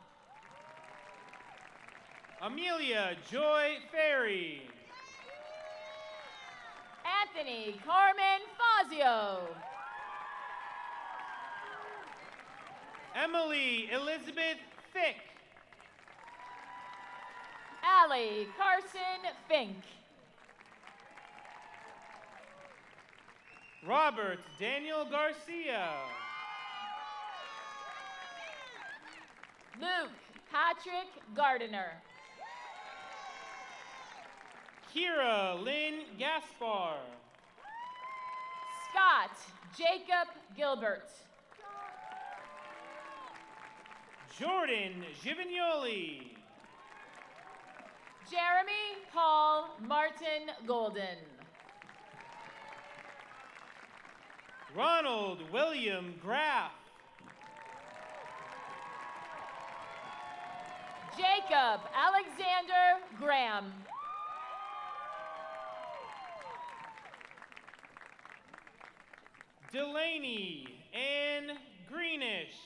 Amelia Joy Ferry. Anthony Carmen Fazio. Emily Elizabeth Fick. Allie Carson Fink. Robert Daniel Garcia. Luke Patrick Gardiner. Kira Lynn Gaspar. Scott Jacob Gilbert. Jordan Givignoli. Jeremy Paul Martin Golden. Ronald William Graff. Jacob Alexander Graham. Delaney Ann Greenish.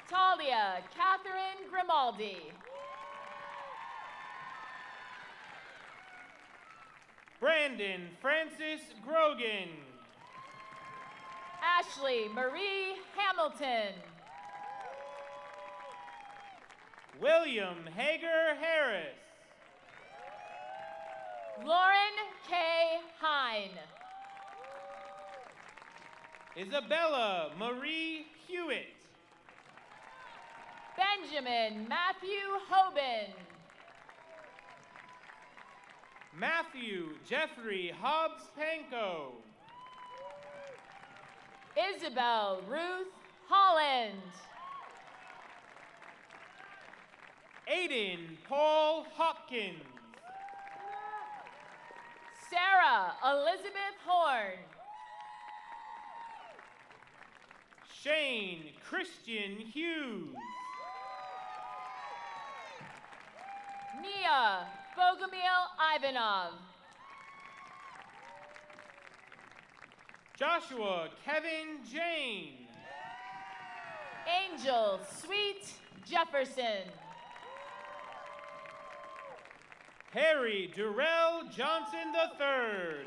Talia Catherine Grimaldi. Brandon Francis Grogan. Ashley Marie Hamilton. William Hager Harris. Lauren K. Hine. Isabella Marie Hewitt. Benjamin Matthew Hoban. Matthew Jeffrey Hobbs Panko. Isabel Ruth Holland. Aiden Paul Hopkins. Sarah Elizabeth Horn. Shane Christian Hughes. Nia Bogomil Ivanov. Joshua Kevin Jane. Angel Sweet Jefferson. Harry Durrell Johnson III.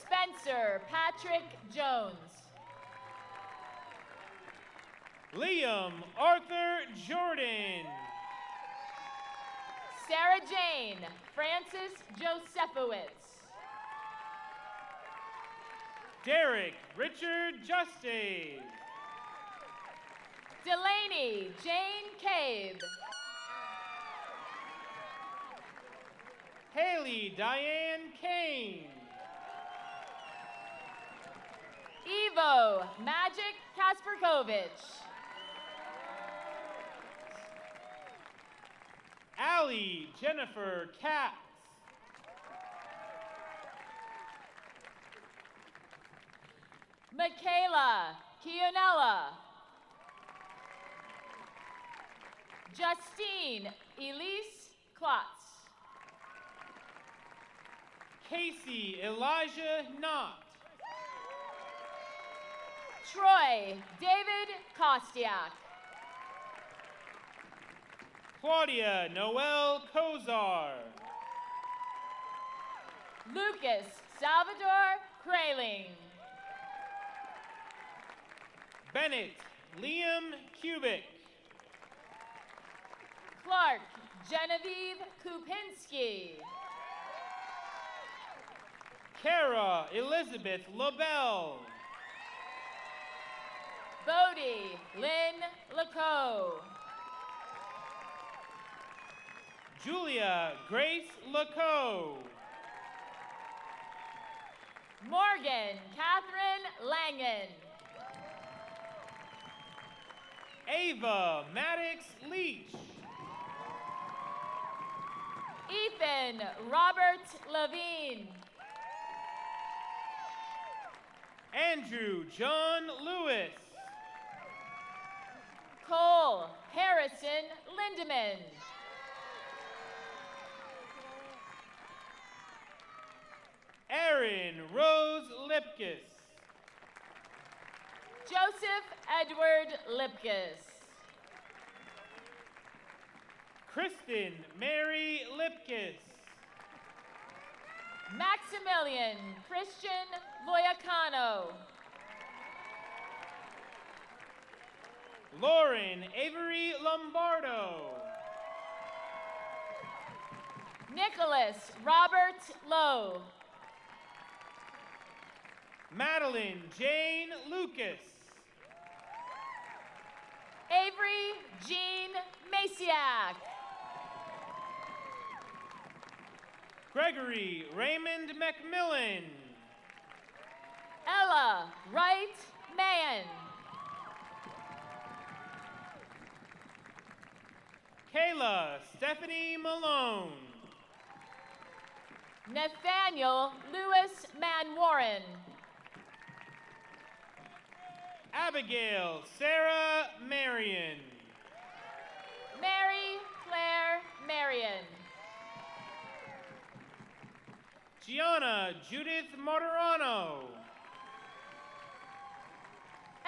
Spencer Patrick Jones. Liam Arthur Jordan. Sarah Jane Francis Josephowitz. Derek Richard Juste. Delaney Jane Cabe. Haley Diane Kane. Evo Magic Kasperkovich. Allie Jennifer Katz. Michaela Kionella. Justine Elise Klotz. Casey Elijah Knott. Troy David Kostiak. Claudia Noel Kozar. Lucas Salvador Kraling. Bennett Liam Kubik. Clark Genevieve Kupinski. Kara Elizabeth LaBelle. Bodie Lynn Lacoe. Julia Grace Lacoe. Morgan Catherine Langen. Ava Maddox Leach. Ethan Robert Levine. Andrew John Lewis. Cole Harrison Lindeman. Erin Rose Lipkis. Joseph Edward Lipkis. Kristen Mary Lipkis. Maximilian Christian Loyacano. Lauren Avery Lombardo. Nicholas Robert Lowe. Madeline Jane Lucas. Avery Jean Masiak. Gregory Raymond McMillan. Ella Wright Mahan. Kayla Stephanie Malone. Nathaniel Lewis Manwarren. Abigail Sarah Marion. Mary Claire Marion. Gianna Judith Martirano.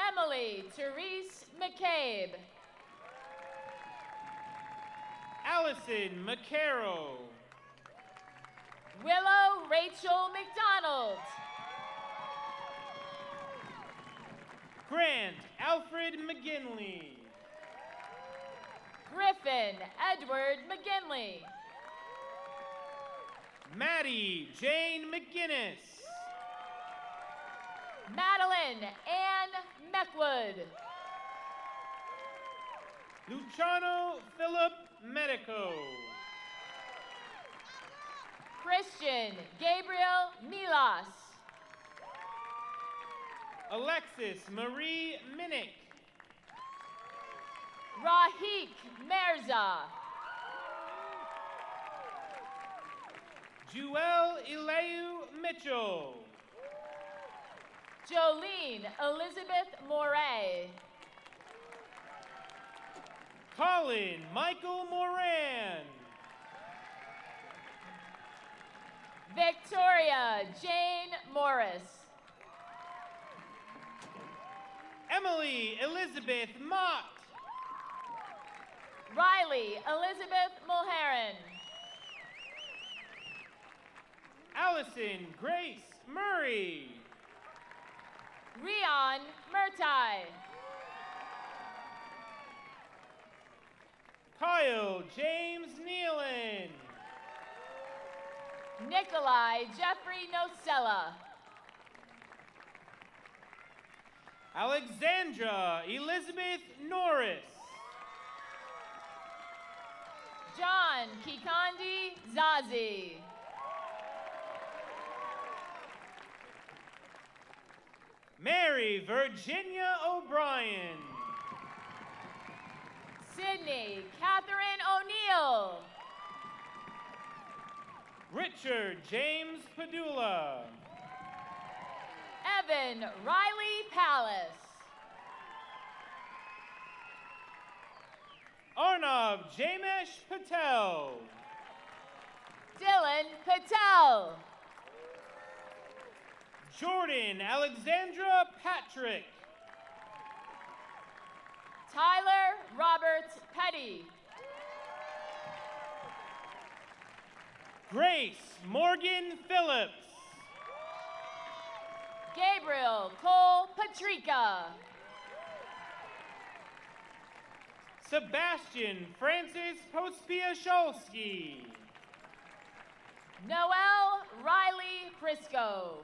Emily Therese McCabe. Allison McCarroll. Willow Rachel McDonald. Grant Alfred McGinley. Griffin Edward McGinley. Maddie Jane McGinnis. Madeline Ann Meckwood. Luciano Philip Medico. Christian Gabriel Milas. Alexis Marie Minnick. Rahik Merza. Jewel Eleu Mitchell. Jolene Elizabeth Moray. Colin Michael Moran. Victoria Jane Morris. Emily Elizabeth Mott. Riley Elizabeth Mulheron. Allison Grace Murray. Rion Murtai. Kyle James Nealon. Nikolai Jeffrey Nocella. Alexandra Elizabeth Norris. John Kikandi Zazi. Mary Virginia O'Brien. Sydney Catherine O'Neill. Richard James Padula. Evan Riley Palace. Arnav Jamesh Patel. Dylan Patel. Jordan Alexandra Patrick. Tyler Robert Petty. Grace Morgan Phillips. Gabriel Cole Patrica. Sebastian Francis Pospieszalski. Noel Riley Prisco.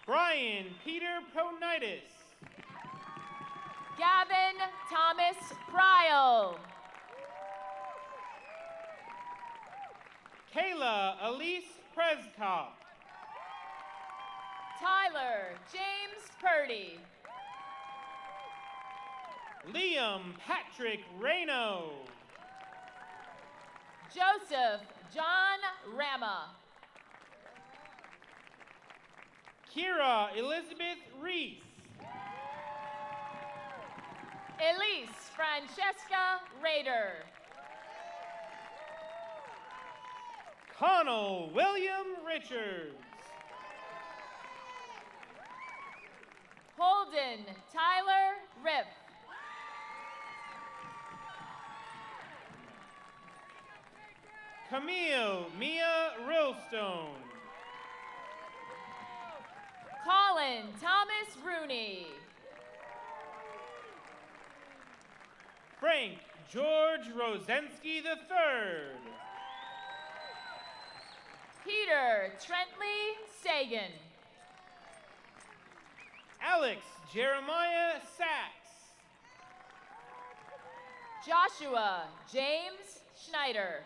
Brian Peter Ponitis. Gavin Thomas Pryal. Kayla Elise Prescott. Tyler James Purdy. Liam Patrick Reno. Joseph John Rama. Kira Elizabeth Reese. Elise Francesca Rader. Connell William Richards. Holden Tyler Riff. Camille Mia Rillstone. Colin Thomas Rooney. Frank George Rosensky III. Peter Trentley Sagan. Alex Jeremiah Sachs. Joshua James Schneider.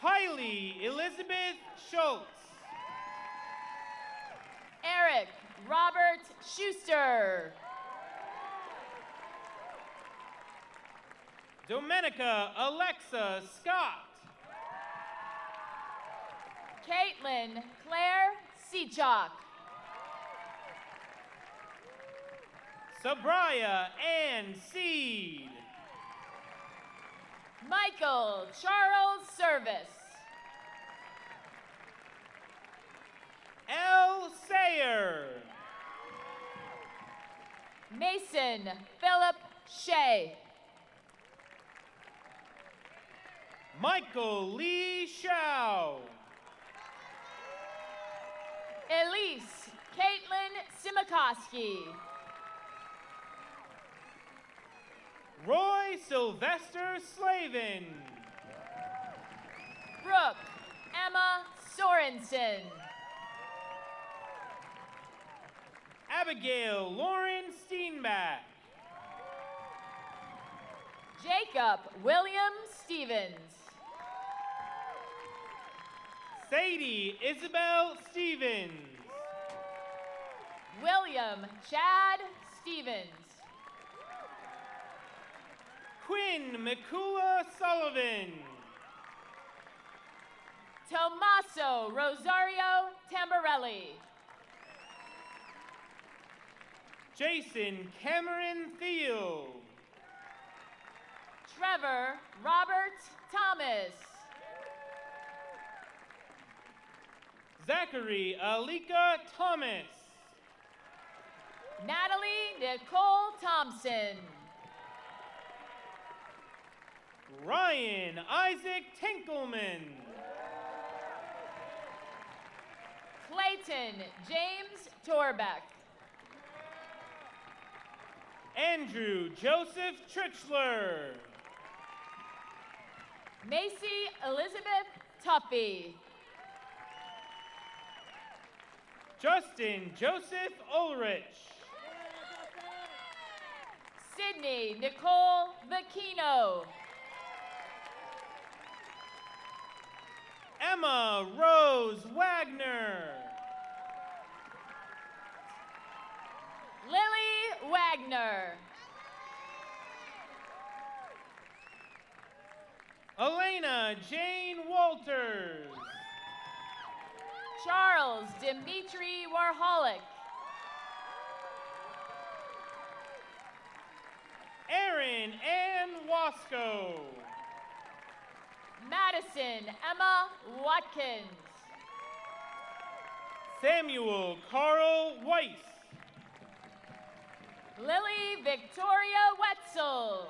Kylie Elizabeth Schultz. Eric Robert Schuster. Domenica Alexa Scott. Caitlin Claire Seachock. Sabraya Ann Seed. Michael Charles Service. L. Sayer. Mason Philip Shea. Michael Lee Shao. Elise Caitlin Simakoski. Roy Sylvester Slavin. Brooke Emma Sorensen. Abigail Lauren Steenback. Jacob William Stevens. Sadie Isabel Stevens. William Chad Stevens. Quinn Mikula Sullivan. Tommaso Rosario Tamborelli. Jason Cameron Thiel. Trevor Robert Thomas. Zachary Alika Thomas. Natalie Nicole Thompson. Ryan Isaac Tinkelman. Clayton James Torbeck. Andrew Joseph Trichler. Macy Elizabeth Tuffy. Justin Joseph Ulrich. Sydney Nicole Vakino. Emma Rose Wagner. Lily Wagner. Elena Jane Walters. Charles Dimitri Warholic. Erin Ann Wasco. Madison Emma Watkins. Samuel Carl Weiss. Lily Victoria Wetzel.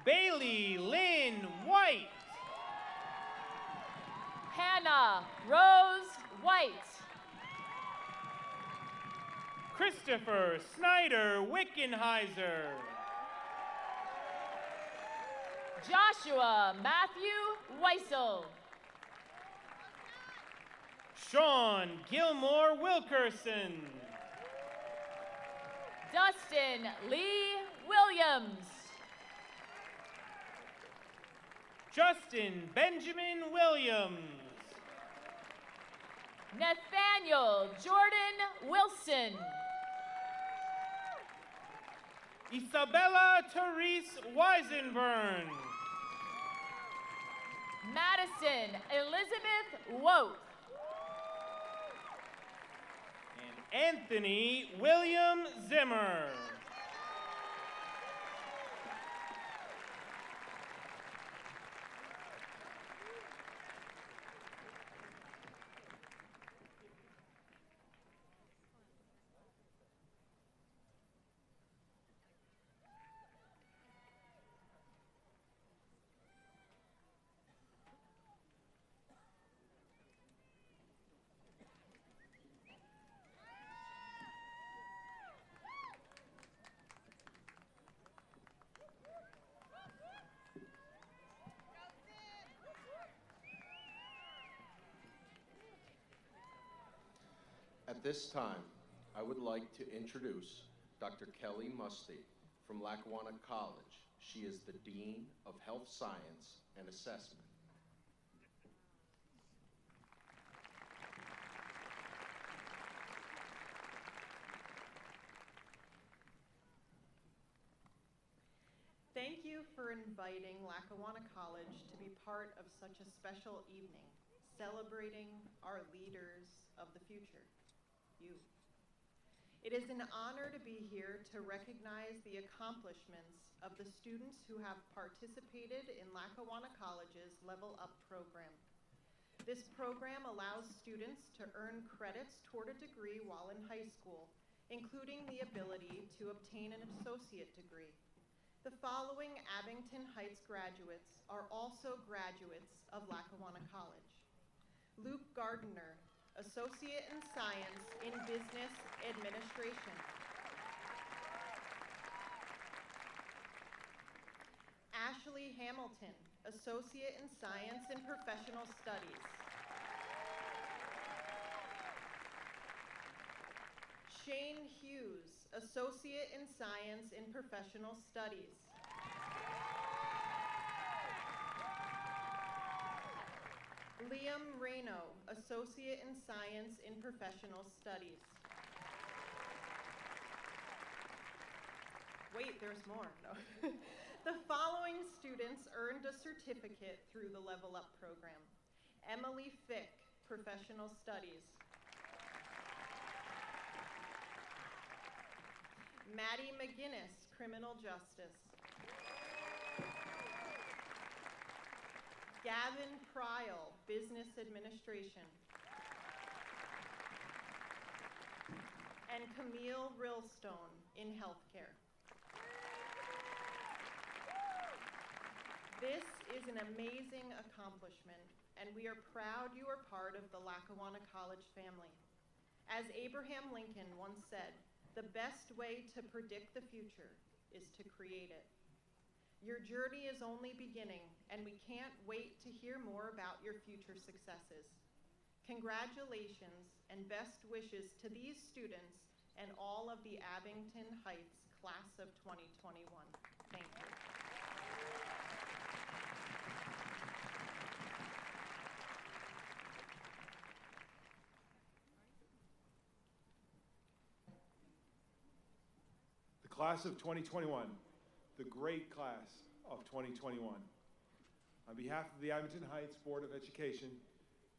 Bailey Lynn White. Hannah Rose White. Christopher Snyder Wickenheiser. Joshua Matthew Weissel. Sean Gilmore Wilkerson. Dustin Lee Williams. Justin Benjamin Williams. Nathaniel Jordan Wilson. Isabella Therese Weisenburn. Madison Elizabeth Woke. And Anthony William Zimmer. At this time, I would like to introduce Dr. Kelly Musty from Lackawanna College. She is the Dean of Health Science and Assessment. Thank you for inviting Lackawanna College to be part of such a special evening, celebrating our leaders of the future, you. It is an honor to be here to recognize the accomplishments of the students who have participated in Lackawanna College's Level Up program. This program allows students to earn credits toward a degree while in high school, including the ability to obtain an associate degree. The following Abington Heights graduates are also graduates of Lackawanna College. Luke Gardner, Associate in Science in Business Administration. Ashley Hamilton, Associate in Science in Professional Studies. Shane Hughes, Associate in Science in Professional Studies. Liam Reno, Associate in Science in Professional Studies. Wait, there's more. No. The following students earned a certificate through the Level Up program. Emily Fick, Professional Studies. Maddie McGinnis, Criminal Justice. Gavin Pryal, Business Administration. And Camille Rillstone in Healthcare. This is an amazing accomplishment, and we are proud you are part of the Lackawanna College family. As Abraham Lincoln once said, the best way to predict the future is to create it. Your journey is only beginning, and we can't wait to hear more about your future successes. Congratulations and best wishes to these students and all of the Abington Heights class of 2021. Thank you. The class of 2021, the great class of 2021. On behalf of the Abington Heights Board of Education,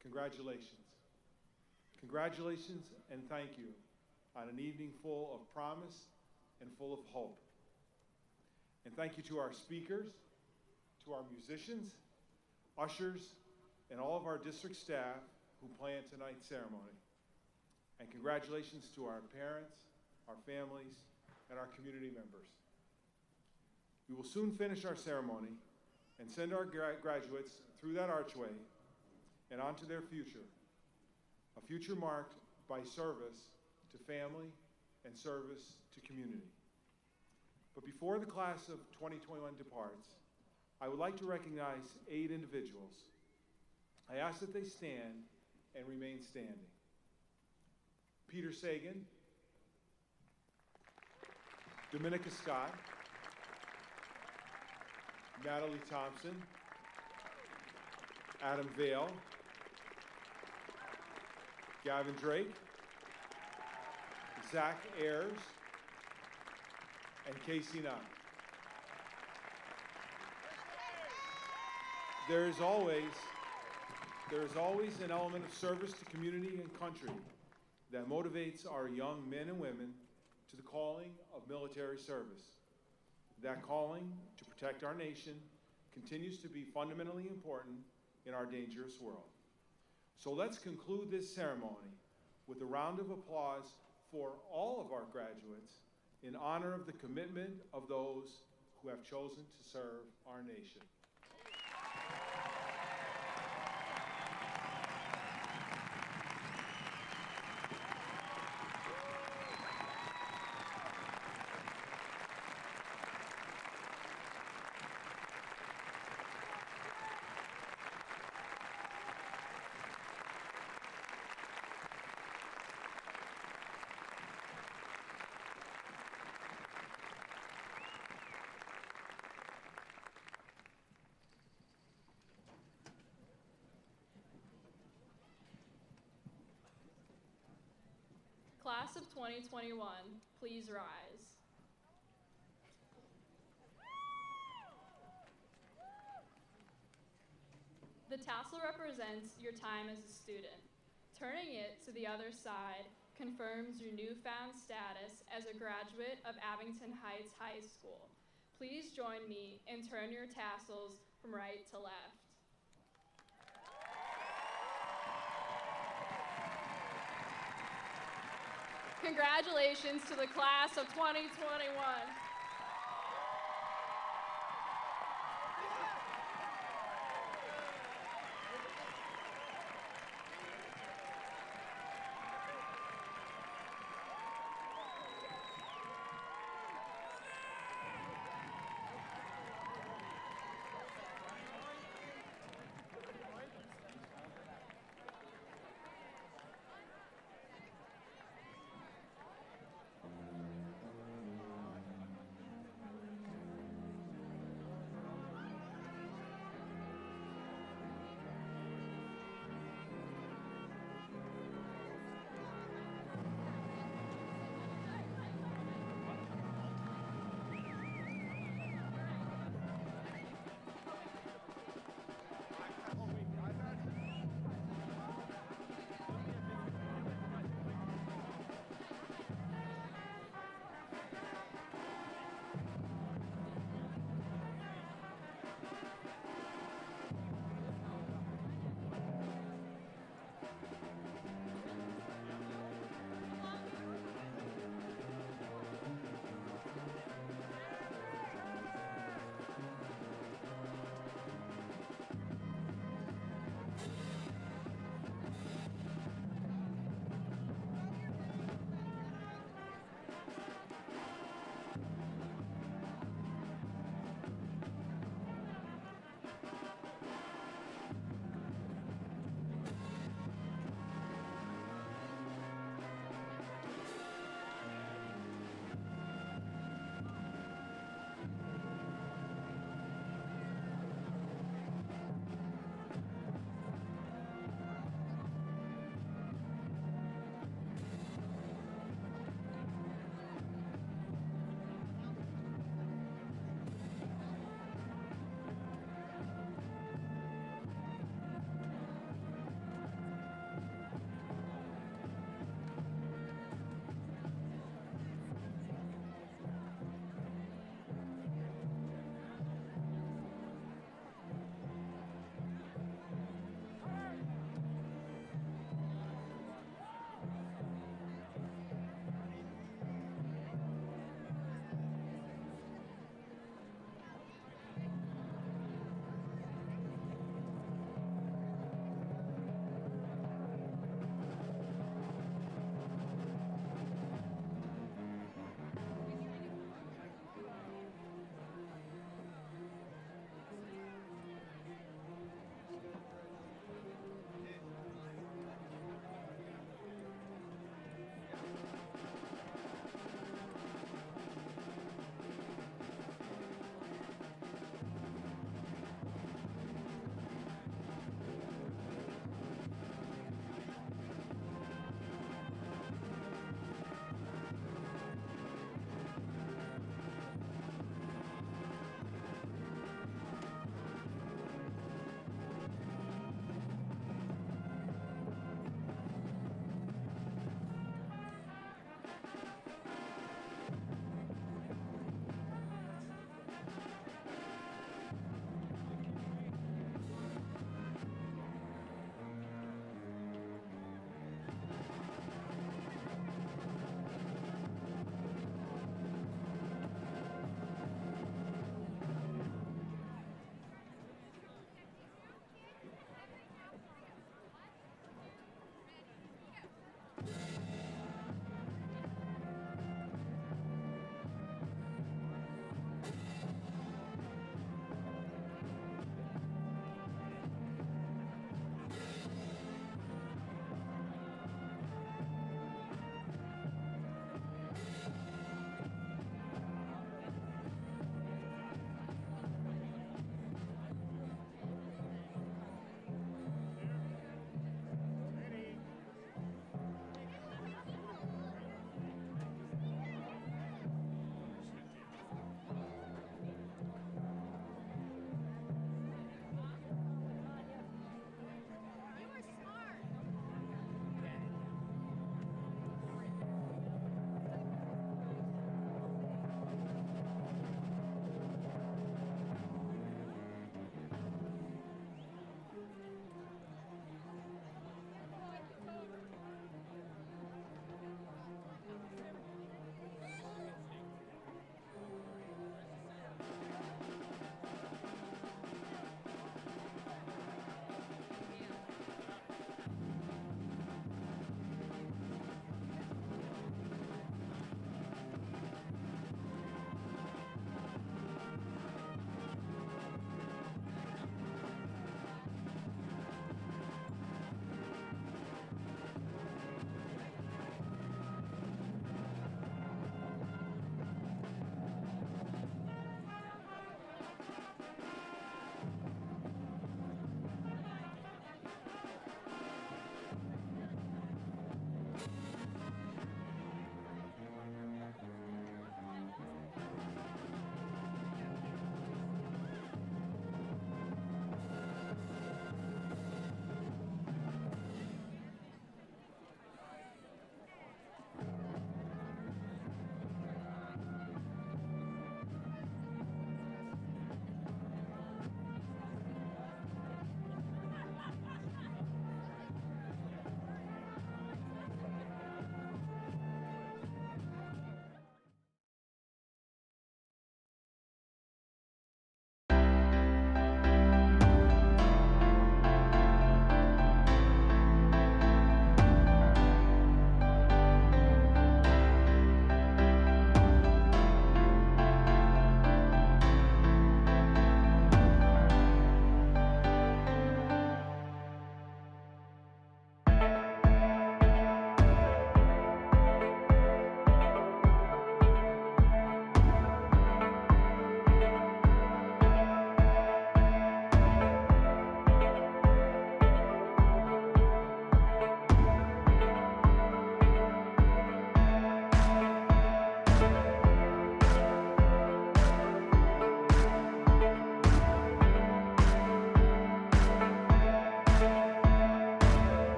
congratulations. Congratulations and thank you on an evening full of promise and full of hope. And thank you to our speakers, to our musicians, ushers, and all of our district staff who planned tonight's ceremony. And congratulations to our parents, our families, and our community members. We will soon finish our ceremony and send our graduates through that archway and onto their future, a future marked by service to family and service to community. But before the class of 2021 departs, I would like to recognize 8 individuals. I ask that they stand and remain standing. Peter Sagan, Dominica Scott, Natalie Thompson, Adam Vale, Gavin Drake, Zach Ayers, and Casey Knott. There is always an element of service to community and country that motivates our young men and women to the calling of military service. That calling to protect our nation continues to be fundamentally important in our dangerous world. So let's conclude this ceremony with a round of applause for all of our graduates in honor of the commitment of those who have chosen to serve our nation. Class of 2021, please rise. The tassel represents your time as a student. Turning it to the other side confirms your newfound status as a graduate of Abington Heights High School. Please join me and turn your tassels from right to left. Congratulations to the class of 2021.